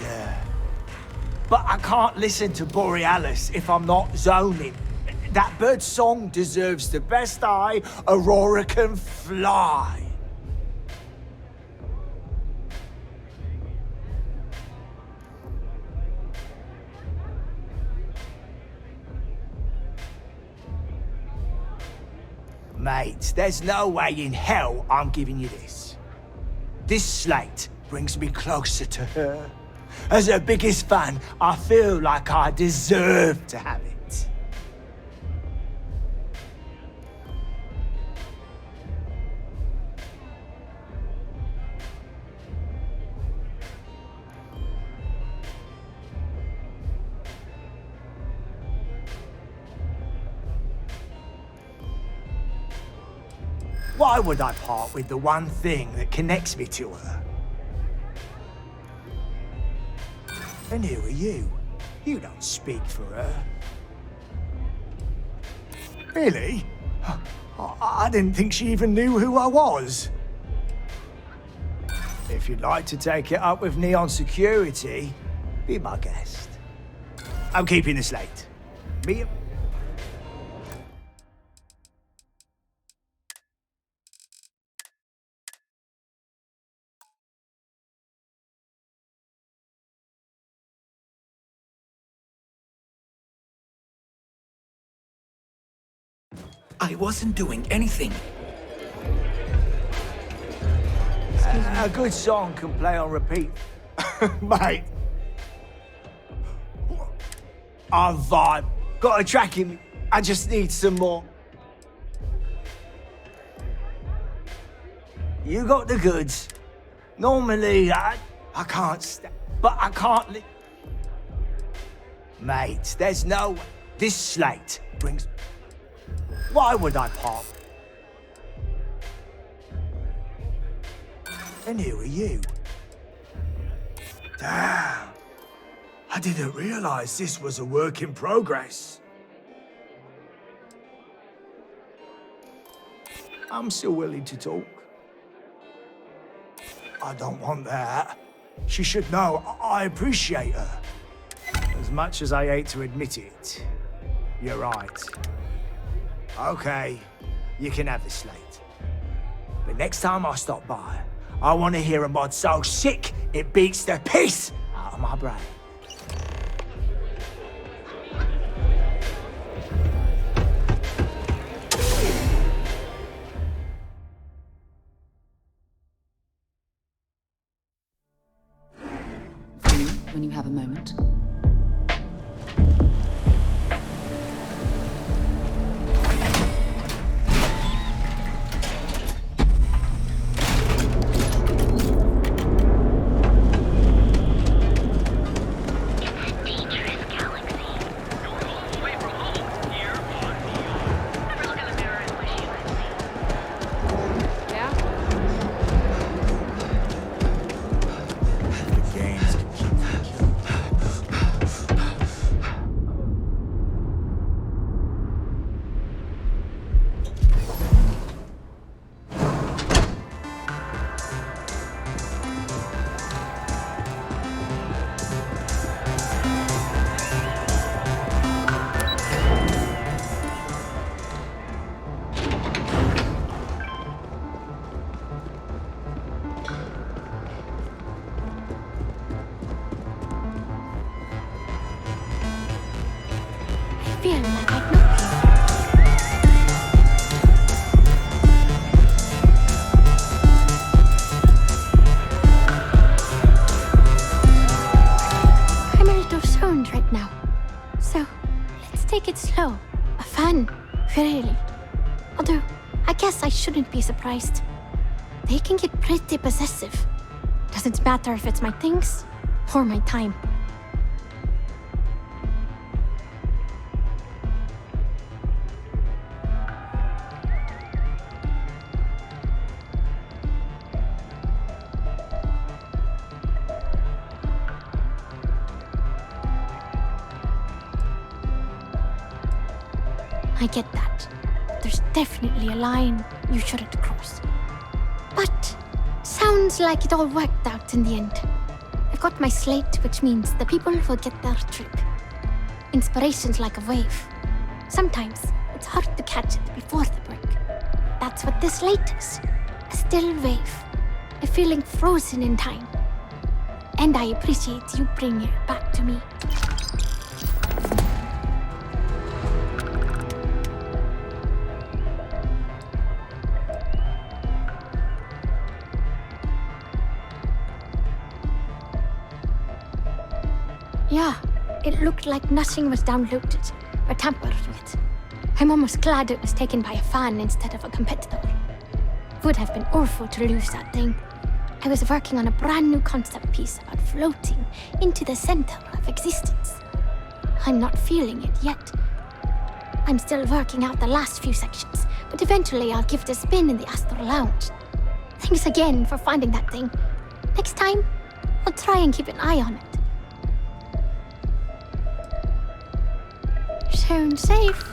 but I can't listen to Borealis if I'm not zoning. That bird's song deserves the best eye Aurora can fly. Mate, there's no way in hell I'm giving you this. This slate brings me closer to her. As her biggest fan, I feel like I deserve to have it. Why would I part with the one thing that connects me to her? And who are you? You don't speak for her. Really? I didn't think she even knew who I was. If you'd like to take it up with Neon Security, be my guest. I'm keeping the slate. Me. I wasn't doing anything. A good song can play on repeat. Mate. I vibe. Got a track in me. I just need some more. You got the goods. Normally, I can't but I can't Mate, there's no... This slate brings... Why would I pop? And who are you? Damn. I didn't realize this was a work in progress. I'm still willing to talk. I don't want that. She should know I appreciate her. As much as I hate to admit it, you're right. Okay, you can have the slate. But next time I stop by, I want to hear a mod so sick it beats the piss out of my brain. When you have a moment. Feel like I know. I'm a little stoned right now. So, let's take it slow. Fun, really. Although, I guess I shouldn't be surprised. They can get pretty possessive. Doesn't matter if it's my things or my time. I get that. There's definitely a line you shouldn't cross. But sounds like it all worked out in the end. I've got my slate, which means the people will get their trip. Inspiration's like a wave. Sometimes it's hard to catch it before the break. That's what this slate is. A still wave. A feeling frozen in time. And I appreciate you bringing it back to me. Yeah, it looked like nothing was downloaded or tampered with. I'm almost glad it was taken by a fan instead of a competitor. Would have been awful to lose that thing. I was working on a brand new concept piece about floating into the center of existence. I'm not feeling it yet. I'm still working out the last few sections, but eventually I'll give it a spin in the Astral Lounge. Thanks again for finding that thing. Next time, I'll try and keep an eye on it. Sound safe.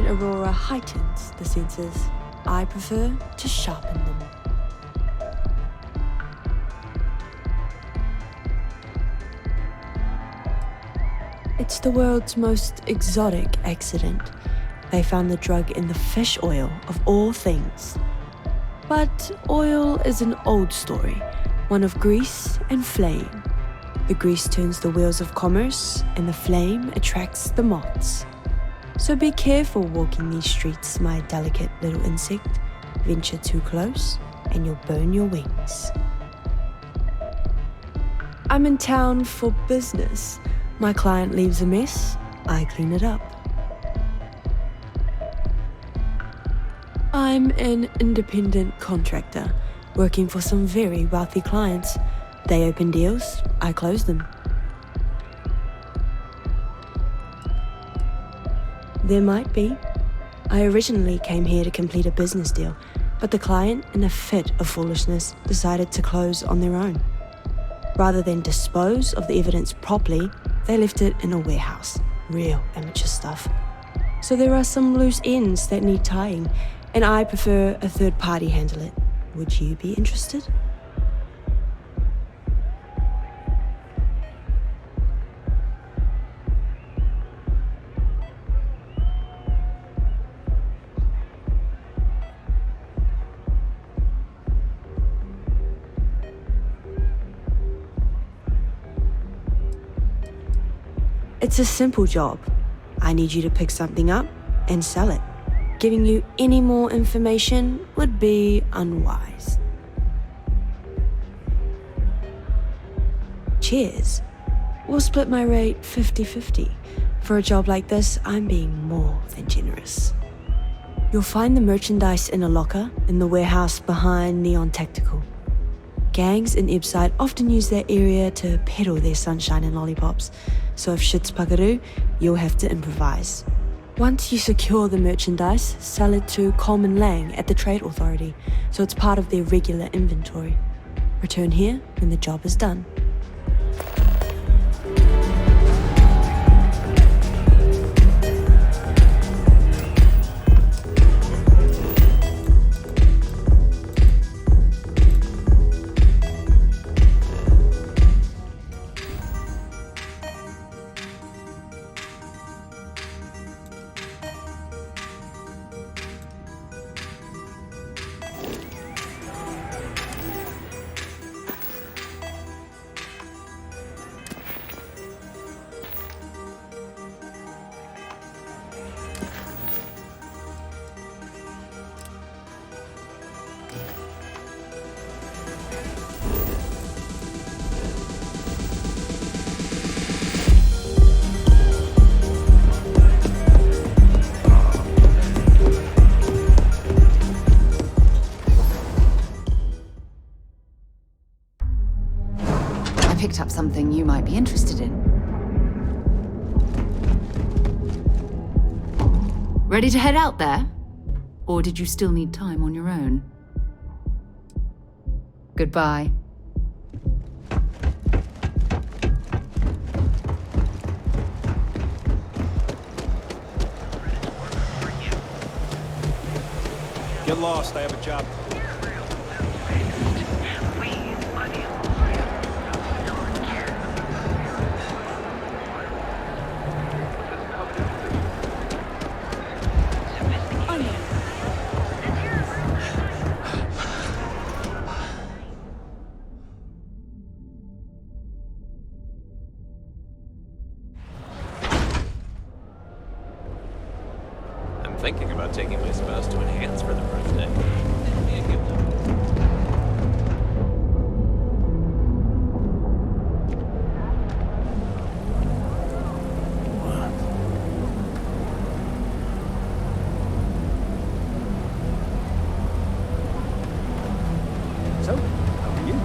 aurora heightens the senses. I prefer to sharpen them. It's the world's most exotic accident. They found the drug in the fish oil of all things. But oil is an old story, one of grease and flame. The grease turns the wheels of commerce, and the flame attracts the moths. So be careful walking these streets, my delicate little insect. Venture too close, and you'll burn your wings. I'm in town for business. My client leaves a mess, I clean it up. I'm an independent contractor, working for some very wealthy clients. They open deals, I close them. There might be. I originally came here to complete a business deal, but the client, in a fit of foolishness, decided to close on their own. Rather than dispose of the evidence properly, they left it in a warehouse. Real amateur stuff. So there are some loose ends that need tying, and I prefer a third party handle it. Would you be interested? It's a simple job. I need you to pick something up and sell it. Giving you any more information would be unwise. Cheers. We'll split my rate 50-50. For a job like this, I'm being more than generous. You'll find the merchandise in a locker in the warehouse behind Neon Tactical. Gangs in Ibside often use that area to peddle their sunshine and lollipops, so if shit's puckaroo, you'll have to improvise. Once you secure the merchandise, sell it to Coleman Lang at the Trade Authority, so it's part of their regular inventory. Return here when the job is done. Picked up something you might be interested in. Ready to head out there? Or did you still need time on your own? Goodbye. Get lost, I have a job. Thinking about taking my spouse to enhance for the birthday. It'd be a gift. So, how are you?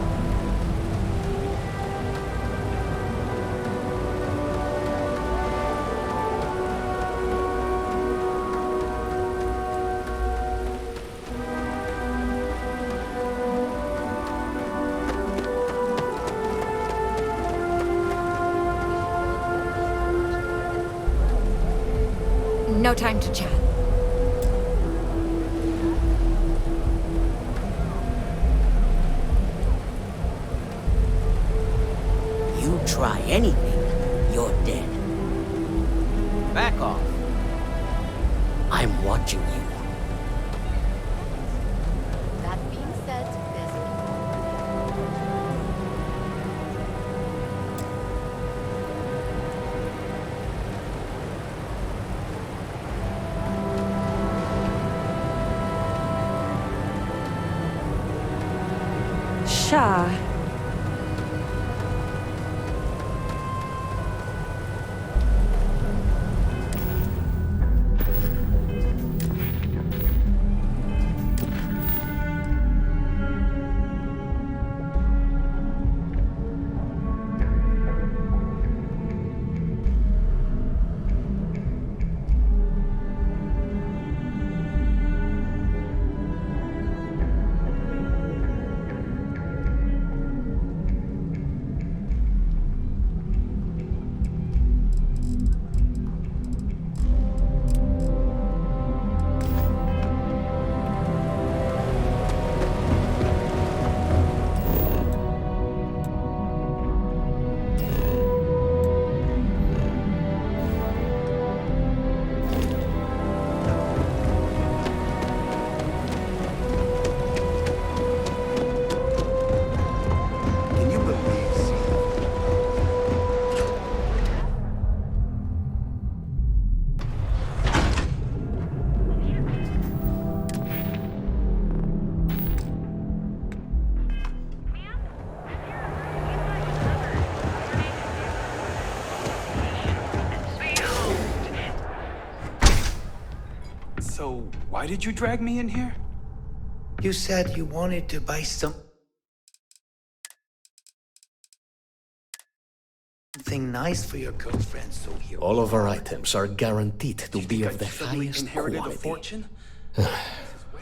No time to chat. try anything, you're dead. Back off. I'm watching you. That being said, Sha. So, why did you drag me in here? You said you wanted to buy something nice for your girlfriend, so you... All of our items are guaranteed to be of the highest inherited quality. a fortune?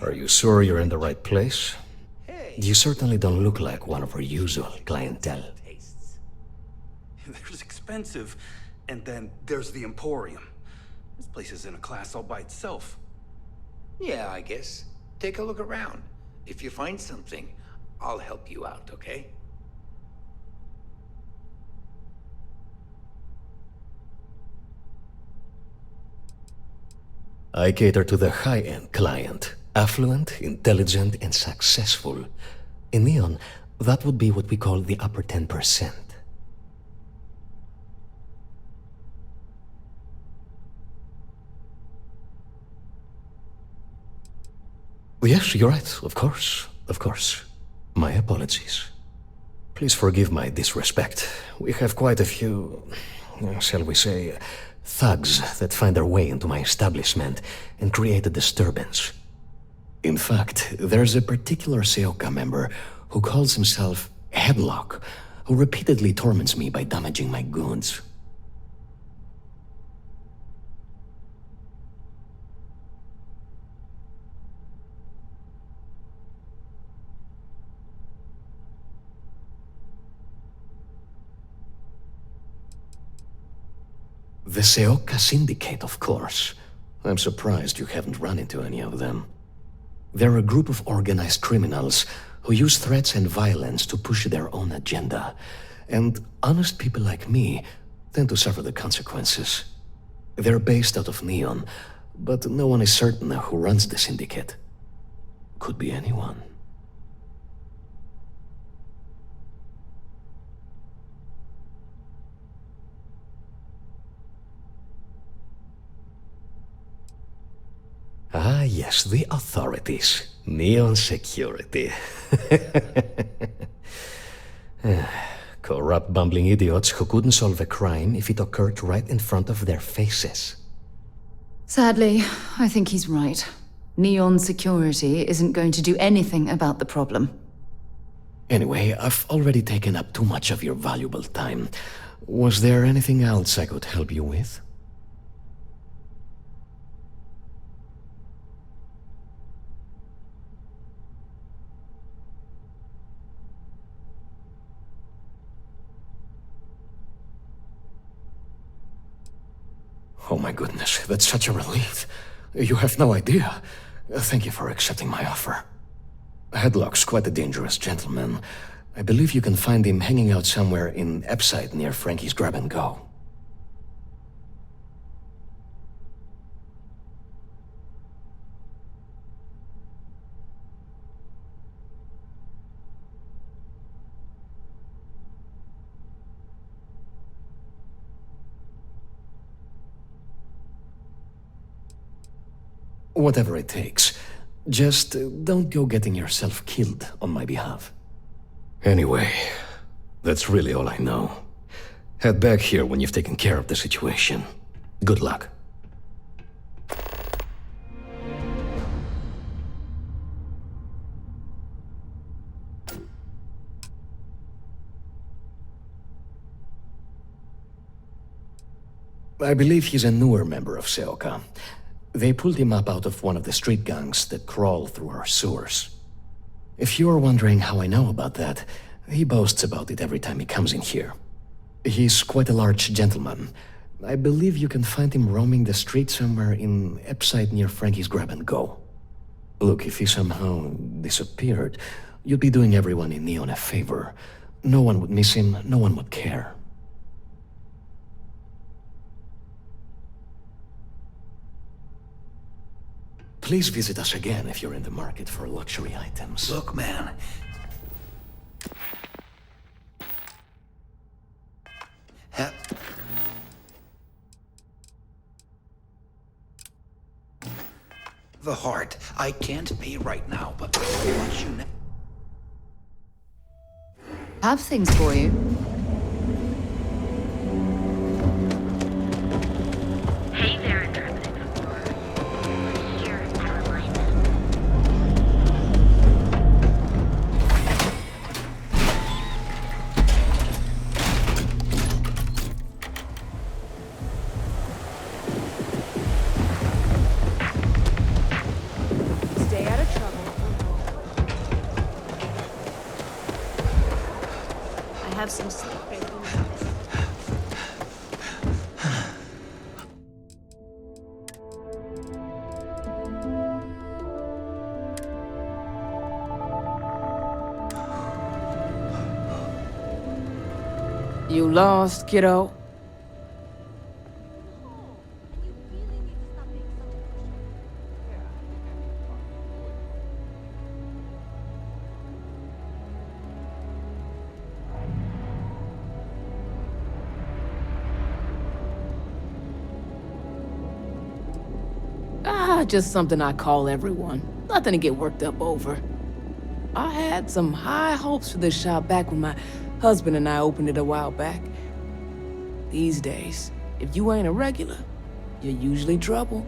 Are you sure you're in the right place? You certainly don't look like one of our usual clientele. There's expensive, and then there's the Emporium. This place is in a class all by itself. Yeah, I guess. Take a look around. If you find something, I'll help you out, okay? I cater to the high-end client. Affluent, intelligent, and successful. In Neon, that would be what we call the upper 10%. Yes, you're right, of course, of course. My apologies. Please forgive my disrespect. We have quite a few, shall we say, thugs that find their way into my establishment and create a disturbance. In fact, there's a particular Seoka member who calls himself Headlock, who repeatedly torments me by damaging my goods. The Seoka Syndicate, of course. I'm surprised you haven't run into any of them. They're a group of organized criminals who use threats and violence to push their own agenda. And honest people like me tend to suffer the consequences. They're based out of Neon, but no one is certain who runs the syndicate. Could be anyone. Ah, yes, the authorities. Neon security. Corrupt, bumbling idiots who couldn't solve a crime if it occurred right in front of their faces. Sadly, I think he's right. Neon security isn't going to do anything about the problem. Anyway, I've already taken up too much of your valuable time. Was there anything else I could help you with? Oh my goodness, that's such a relief. You have no idea. Thank you for accepting my offer. Headlock's quite a dangerous gentleman. I believe you can find him hanging out somewhere in Epside near Frankie's Grab and Go. Whatever it takes. Just don't go getting yourself killed on my behalf. Anyway, that's really all I know. Head back here when you've taken care of the situation. Good luck. I believe he's a newer member of Seoka. They pulled him up out of one of the street gangs that crawl through our sewers. If you're wondering how I know about that, he boasts about it every time he comes in here. He's quite a large gentleman. I believe you can find him roaming the street somewhere in Epside near Frankie's Grab and Go. Look, if he somehow disappeared, you'd be doing everyone in Neon a favor. No one would miss him, no one would care. Please visit us again if you're in the market for luxury items. Look, man. The heart. I can't pay right now, but I want you now. Have things for you. Hey there, Interpreted 4. Here in Carolina. Stay out of trouble. I have some sleep. You lost, kiddo? Just something I call everyone. Nothing to get worked up over. I had some high hopes for this shop back when my husband and I opened it a while back. These days, if you ain't a regular, you're usually trouble.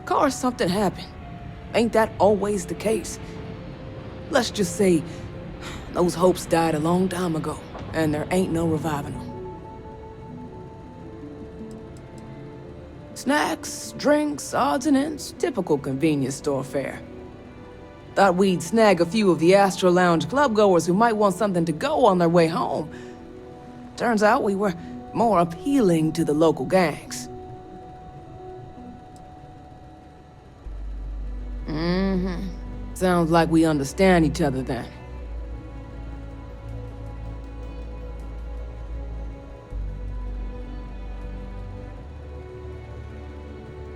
Or something happened. Ain't that always the case? Let's just say those hopes died a long time ago, and there ain't no reviving them. Snacks, drinks, odds and ends, typical convenience store fare. Thought we'd snag a few of the Astro Lounge clubgoers who might want something to go on their way home. Turns out we were more appealing to the local gangs. Sounds like we understand each other then.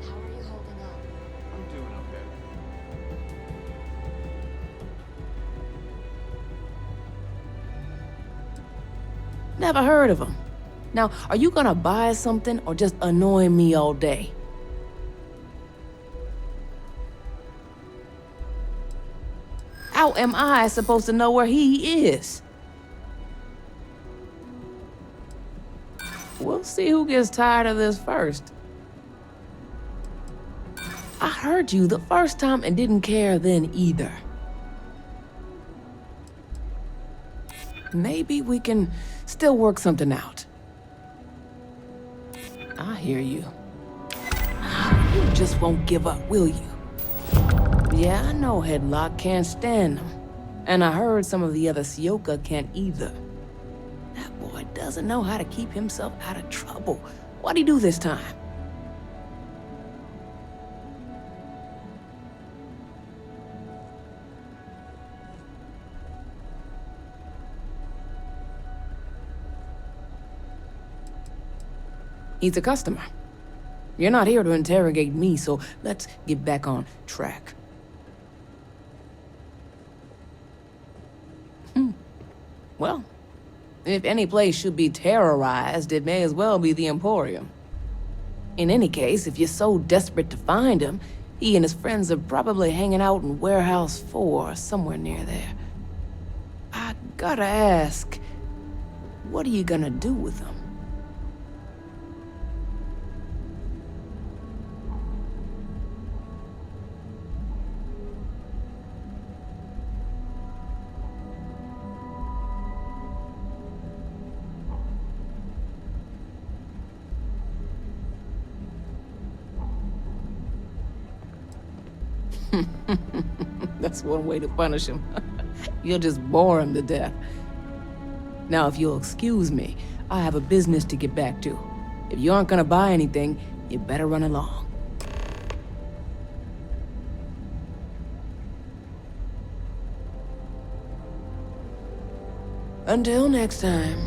How are you holding up? I'm doing okay. Never heard of them. Now, are you gonna buy something or just annoy me all day? How am I supposed to know where he is? We'll see who gets tired of this first. I heard you the first time and didn't care then either. Maybe we can still work something out. I hear you. You just won't give up, will you? Yeah, I know Headlock can't stand them. And I heard some of the other Sioka can't either. That boy doesn't know how to keep himself out of trouble. What'd he do this time? He's a customer. You're not here to interrogate me, so let's get back on track. Well, if any place should be terrorized, it may as well be the Emporium. In any case, if you're so desperate to find him, he and his friends are probably hanging out in Warehouse 4, somewhere near there. I gotta ask, what are you gonna do with him? That's one way to punish him. You'll just bore him to death. Now, if you'll excuse me, I have a business to get back to. If you aren't gonna buy anything, you better run along. Until next time.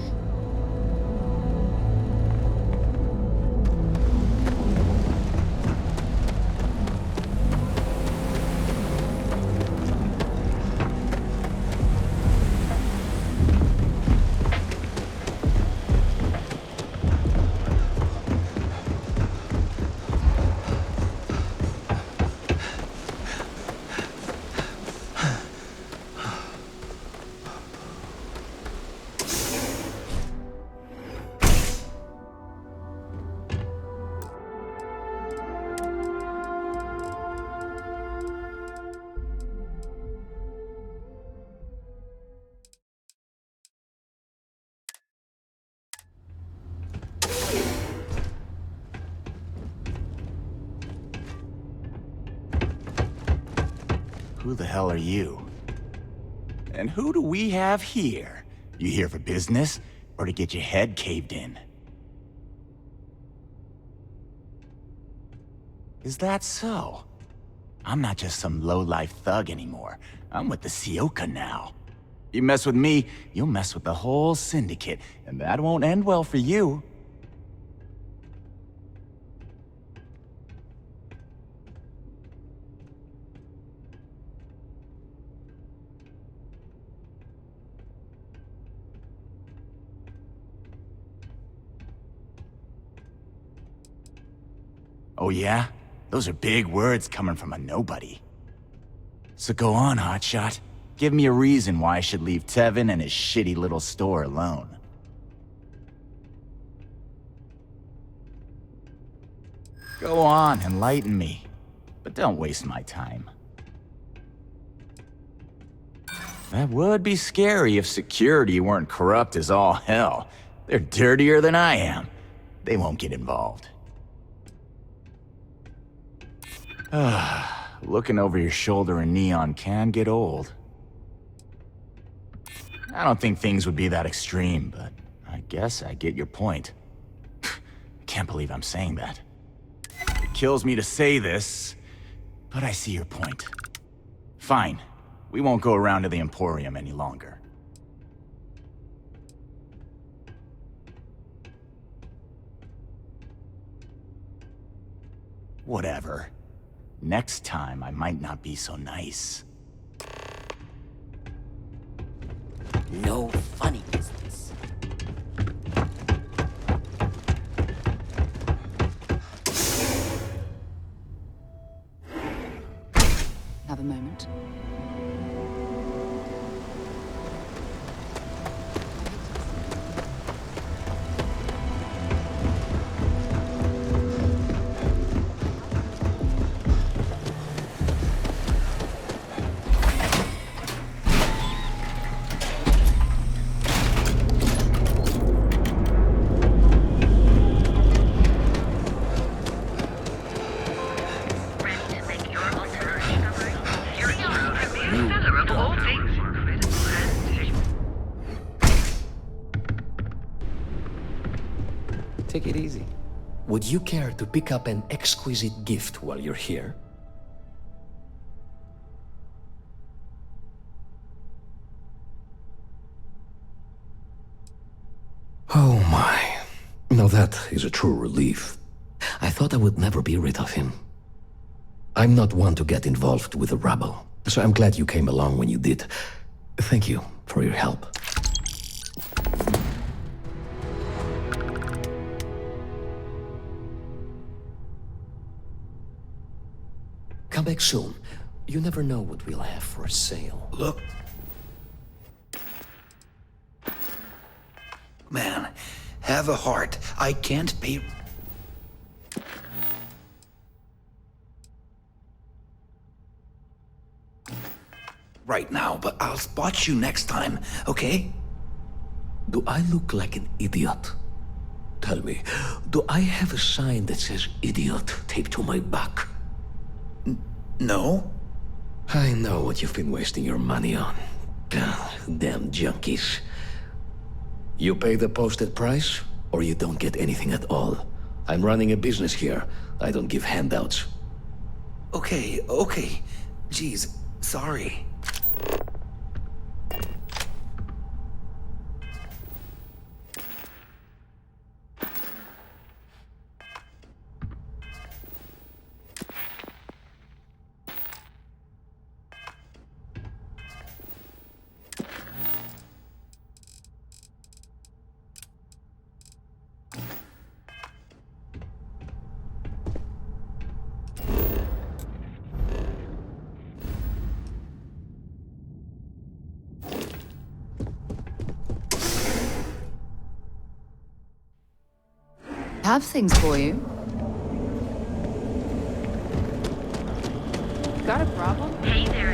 Who the hell are you? And who do we have here? You here for business, or to get your head caved in? Is that so? I'm not just some low-life thug anymore. I'm with the Sioka now. You mess with me, you'll mess with the whole syndicate, and that won't end well for you. Oh yeah? Those are big words coming from a nobody. So go on, hotshot. Give me a reason why I should leave Tevin and his shitty little store alone. Go on, enlighten me. But don't waste my time. That would be scary if security weren't corrupt as all hell. They're dirtier than I am. They won't get involved. Looking over your shoulder in neon can get old. I don't think things would be that extreme, but I guess I get your point. Can't believe I'm saying that. It kills me to say this, but I see your point. Fine. We won't go around to the Emporium any longer. Whatever. Next time, I might not be so nice. No funny business. Have a moment. take it easy. Would you care to pick up an exquisite gift while you're here? Oh my. Now that is a true relief. I thought I would never be rid of him. I'm not one to get involved with the rabble, so I'm glad you came along when you did. Thank you for your help. Come back soon. You never know what we'll have for sale. Look. Man, have a heart. I can't pay... right now, but I'll spot you next time, okay? Do I look like an idiot? Tell me, do I have a sign that says idiot taped to my back? No? I know what you've been wasting your money on. Damn junkies. You pay the posted price, or you don't get anything at all. I'm running a business here. I don't give handouts. Okay. Jeez, sorry. Have things for you. Got a problem? Hey there.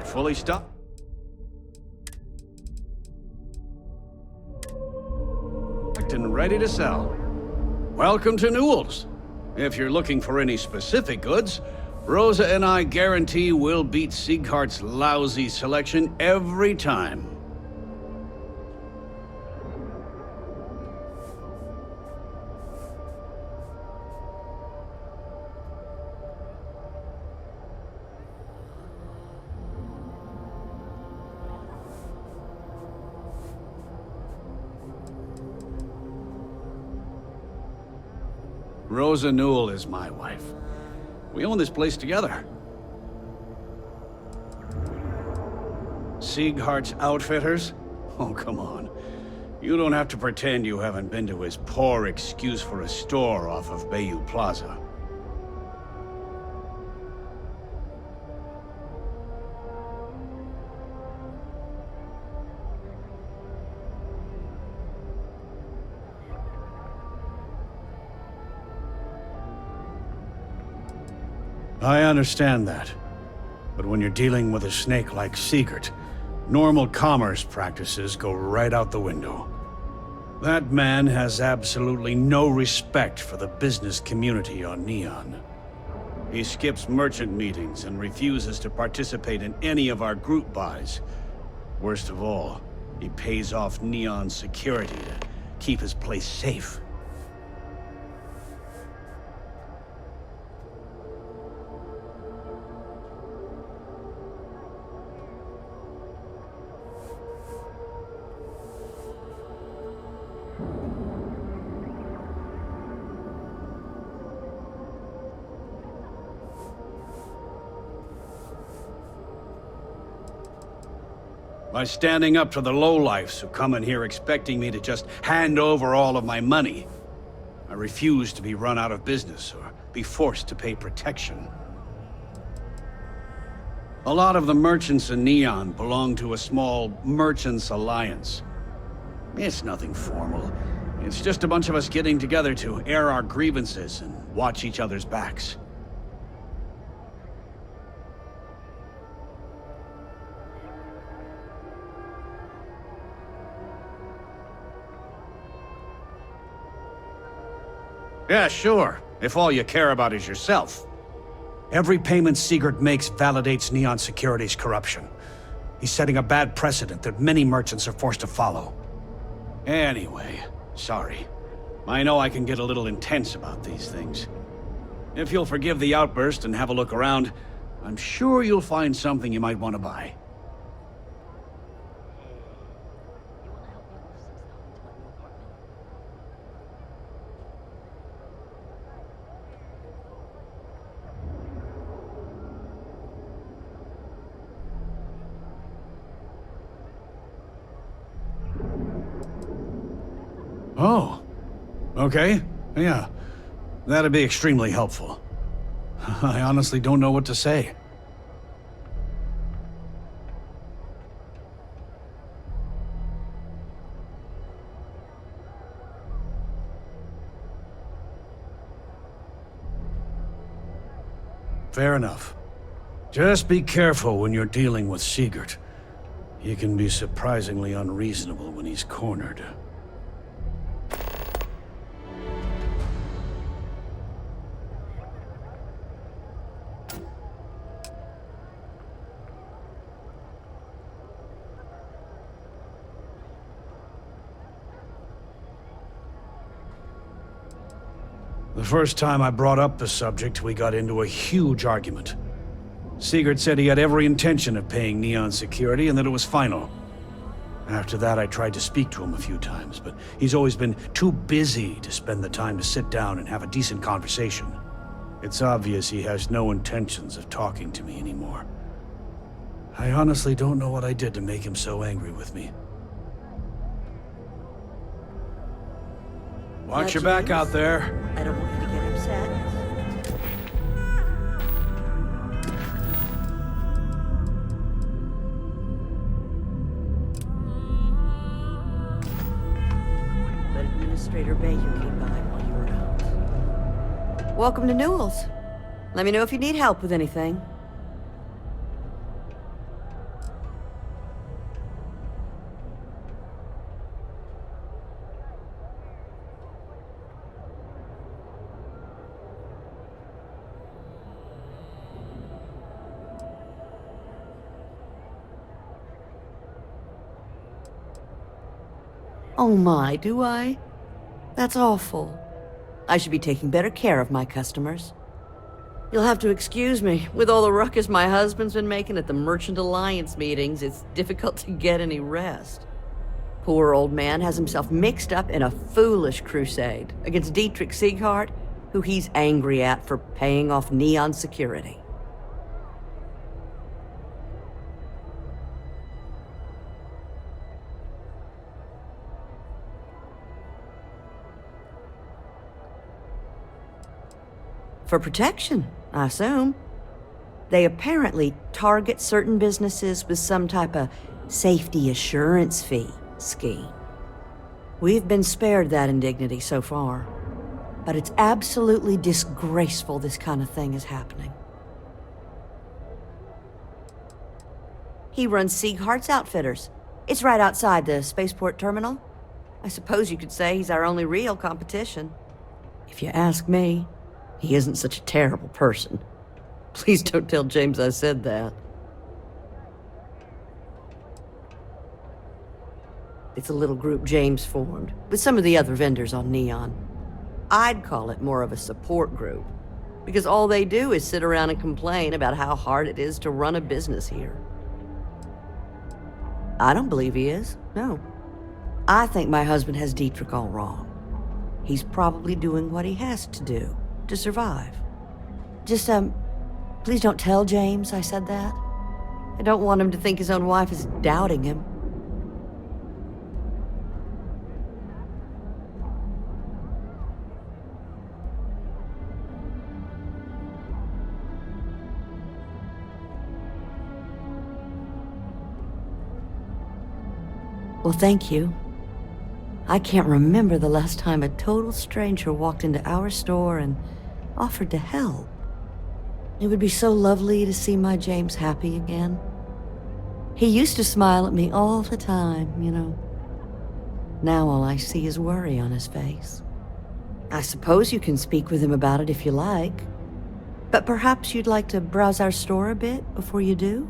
Fully stocked. And ready to sell. Welcome to Newell's. If you're looking for any specific goods, Rosa and I guarantee we'll beat Sieghart's lousy selection every time. Rosa Newell is my wife. We own this place together. Sieghart's Outfitters? Oh, come on. You don't have to pretend you haven't been to his poor excuse for a store off of Bayou Plaza. I understand that. But when you're dealing with a snake like Siegert, normal commerce practices go right out the window. That man has absolutely no respect for the business community on Neon. He skips merchant meetings and refuses to participate in any of our group buys. Worst of all, he pays off Neon's security to keep his place safe. By standing up to the lowlifes who come in here expecting me to just hand over all of my money. I refuse to be run out of business or be forced to pay protection. A lot of the merchants in Neon belong to a small merchants alliance. It's nothing formal. It's just a bunch of us getting together to air our grievances and watch each other's backs. Yeah, sure. If all you care about is yourself. Every payment Sigurd makes validates Neon Security's corruption. He's setting a bad precedent that many merchants are forced to follow. Anyway, sorry. I know I can get a little intense about these things. If you'll forgive the outburst and have a look around, I'm sure you'll find something you might want to buy. Oh, okay. Yeah, that'd be extremely helpful. I honestly don't know what to say. Fair enough. Just be careful when you're dealing with Sigurd. He can be surprisingly unreasonable when he's cornered. The first time I brought up the subject, we got into a huge argument. Sigurd said he had every intention of paying Neon Security and that it was final. After that, I tried to speak to him a few times, but he's always been too busy to spend the time to sit down and have a decent conversation. It's obvious he has no intentions of talking to me anymore. I honestly don't know what I did to make him so angry with me. Watch your back out there. I don't want you to get upset. Let Administrator Bayou came by while you were out. Welcome to Newell's. Let me know if you need help with anything. Oh my, do I? That's awful. I should be taking better care of my customers. You'll have to excuse me. With all the ruckus my husband's been making at the Merchant Alliance meetings, it's difficult to get any rest. Poor old man has himself mixed up in a foolish crusade against Dietrich Sieghart, who he's angry at for paying off Neon Security. For protection, I assume. They apparently target certain businesses with some type of safety assurance fee scheme. We've been spared that indignity so far, but it's absolutely disgraceful this kind of thing is happening. He runs Sieghart's Outfitters. It's right outside the spaceport terminal. I suppose you could say he's our only real competition. If you ask me, he isn't such a terrible person. Please don't tell James I said that. It's a little group James formed, with some of the other vendors on Neon. I'd call it more of a support group, because all they do is sit around and complain about how hard it is to run a business here. I don't believe he is, no. I think my husband has Dietrich all wrong. He's probably doing what he has to do to survive. Just, please don't tell James I said that. I don't want him to think his own wife is doubting him. Well, thank you. I can't remember the last time a total stranger walked into our store and offered to help. It would be so lovely to see my James happy again. He used to smile at me all the time, you know. Now all I see is worry on his face. I suppose you can speak with him about it if you like, But perhaps you'd like to browse our store a bit before you do?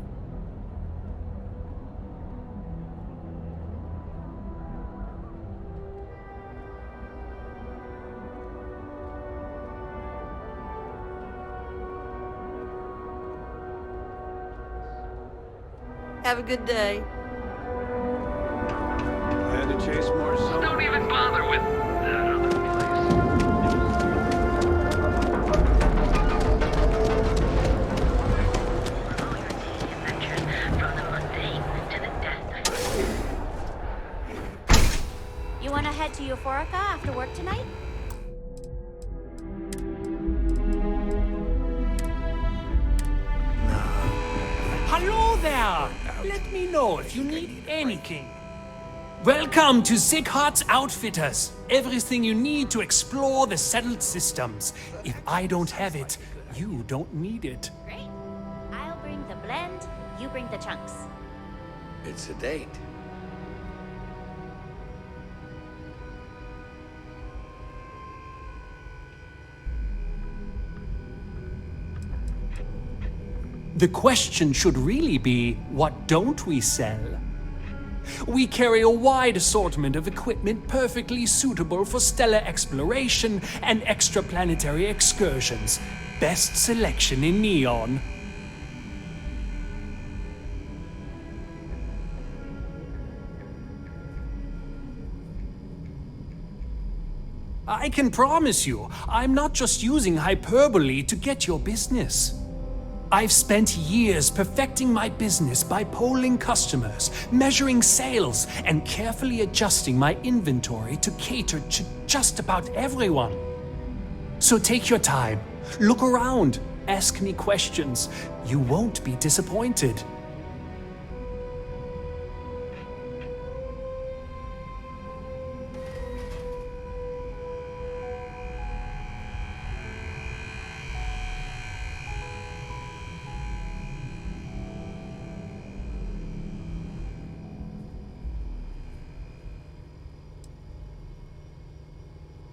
Have a good day. I had to chase more silver. Don't even bother with that other You want to head to Euphorica after work tonight? Hello there! Let me know if you need anything. Welcome to Sick Hearts Outfitters. Everything you need to explore the settled systems. If I don't have it, you don't need it. Great. I'll bring the blend, you bring the chunks. It's a date. The question should really be, what don't we sell? We carry a wide assortment of equipment perfectly suitable for stellar exploration and extraplanetary excursions. Best selection in Neon. I can promise you, I'm not just using hyperbole to get your business. I've spent years perfecting my business by polling customers, measuring sales, and carefully adjusting my inventory to cater to just about everyone. So take your time, look around, ask me questions. You won't be disappointed.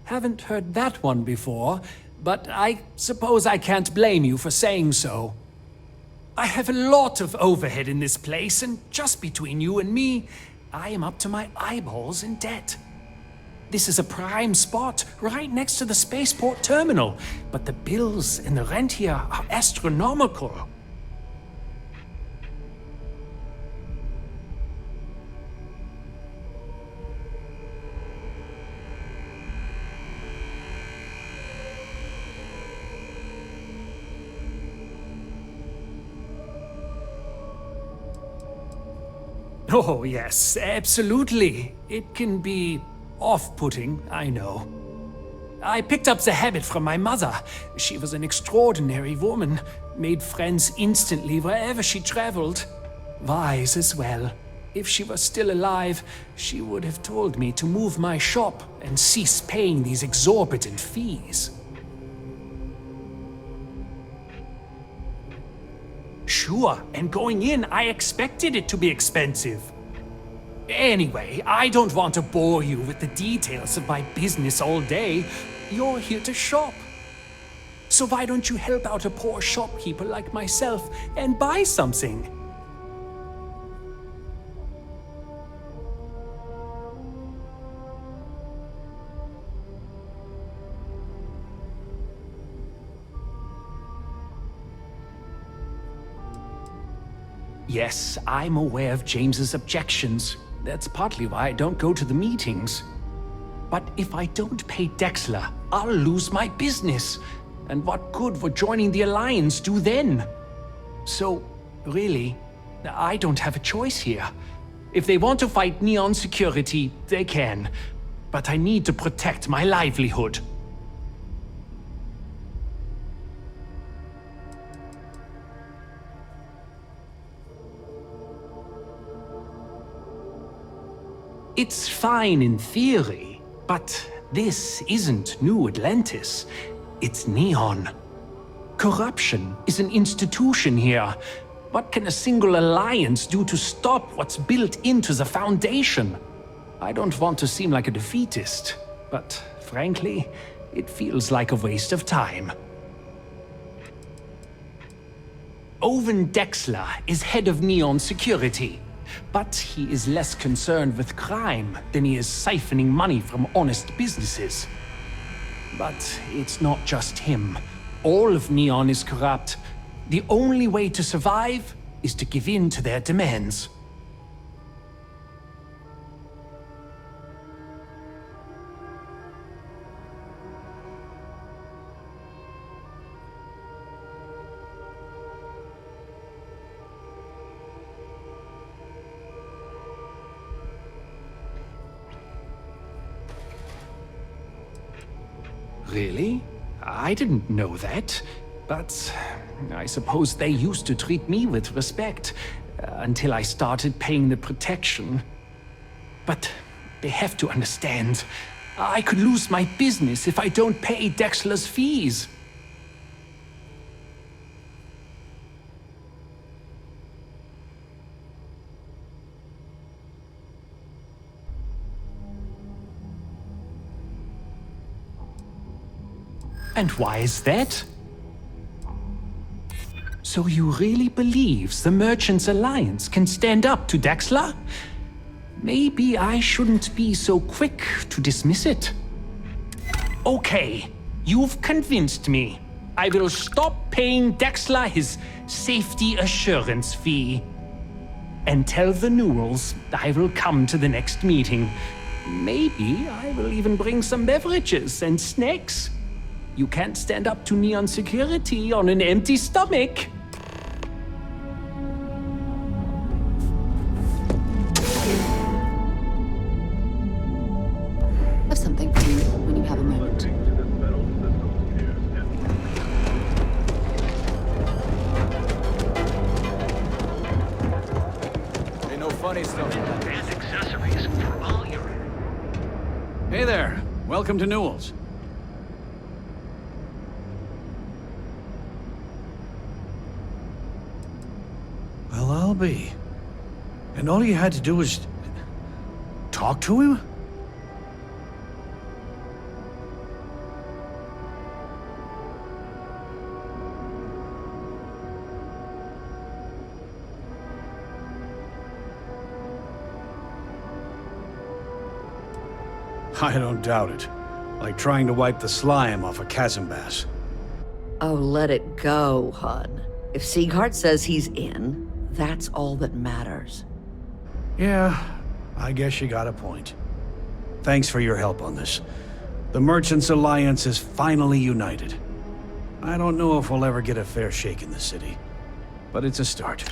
Haven't heard that one before, but I suppose I can't blame you for saying so. I have a lot of overhead in this place, and just between you and me, I am up to my eyeballs in debt. This is a prime spot, right next to the spaceport terminal, but the bills and the rent here are astronomical. Oh, yes, absolutely. It can be off-putting, I know. I picked up the habit from my mother. She was an extraordinary woman, made friends instantly wherever she traveled. Wise as well. If she was still alive, she would have told me to move my shop and cease paying these exorbitant fees. Sure, and going in, I expected it to be expensive. Anyway, I don't want to bore you with the details of my business all day. You're here to shop. So why don't you help out a poor shopkeeper like myself and buy something? Yes, I'm aware of James's objections. That's partly why I don't go to the meetings. But if I don't pay Dexler, I'll lose my business. And what good would joining the Alliance do then? So, really, I don't have a choice here. If they want to fight Neon security, they can. But I need to protect my livelihood. It's fine in theory, but this isn't New Atlantis. It's Neon. Corruption is an institution here. What can a single alliance do to stop what's built into the foundation? I don't want to seem like a defeatist, but frankly, it feels like a waste of time. Owen Dexler is head of Neon Security, but he is less concerned with crime than he is siphoning money from honest businesses. But it's not just him. All of Neon is corrupt. The only way to survive is to give in to their demands. Really? I didn't know that. But I suppose they used to treat me with respect until I started paying the protection. But they have to understand. I could lose my business if I don't pay Dexler's fees. And why is that? So you really believes the Merchants Alliance can stand up to Dexler? Maybe I shouldn't be so quick to dismiss it. Okay, you've convinced me. I will stop paying Dexler his safety assurance fee. And tell the Newells I will come to the next meeting. Maybe I will even bring some beverages and snacks. You can't stand up to Neon Security on an empty stomach. Have something for you when you have a moment. Ain't no funny stuff. And accessories for all your... Hey there. Welcome to Newell's. Well, I'll be. And all you had to do was... talk to him? I don't doubt it. Like trying to wipe the slime off a chasm bass. Oh, let it go, hun. If Sieghart says he's in, that's all that matters. Yeah, I guess you got a point. Thanks for your help on this. The Merchants Alliance is finally united. I don't know if we'll ever get a fair shake in the city, but it's a start.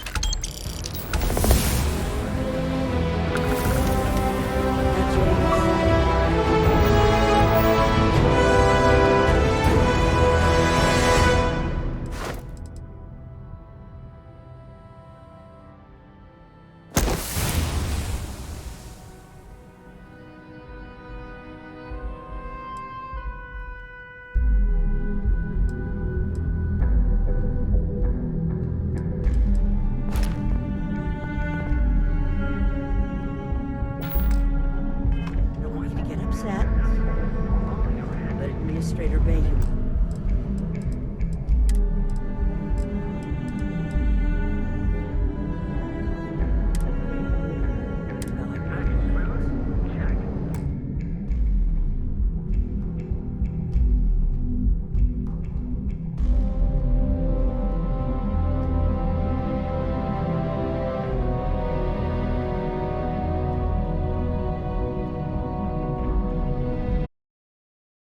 Don't want you to get upset. Let Administrator Bayou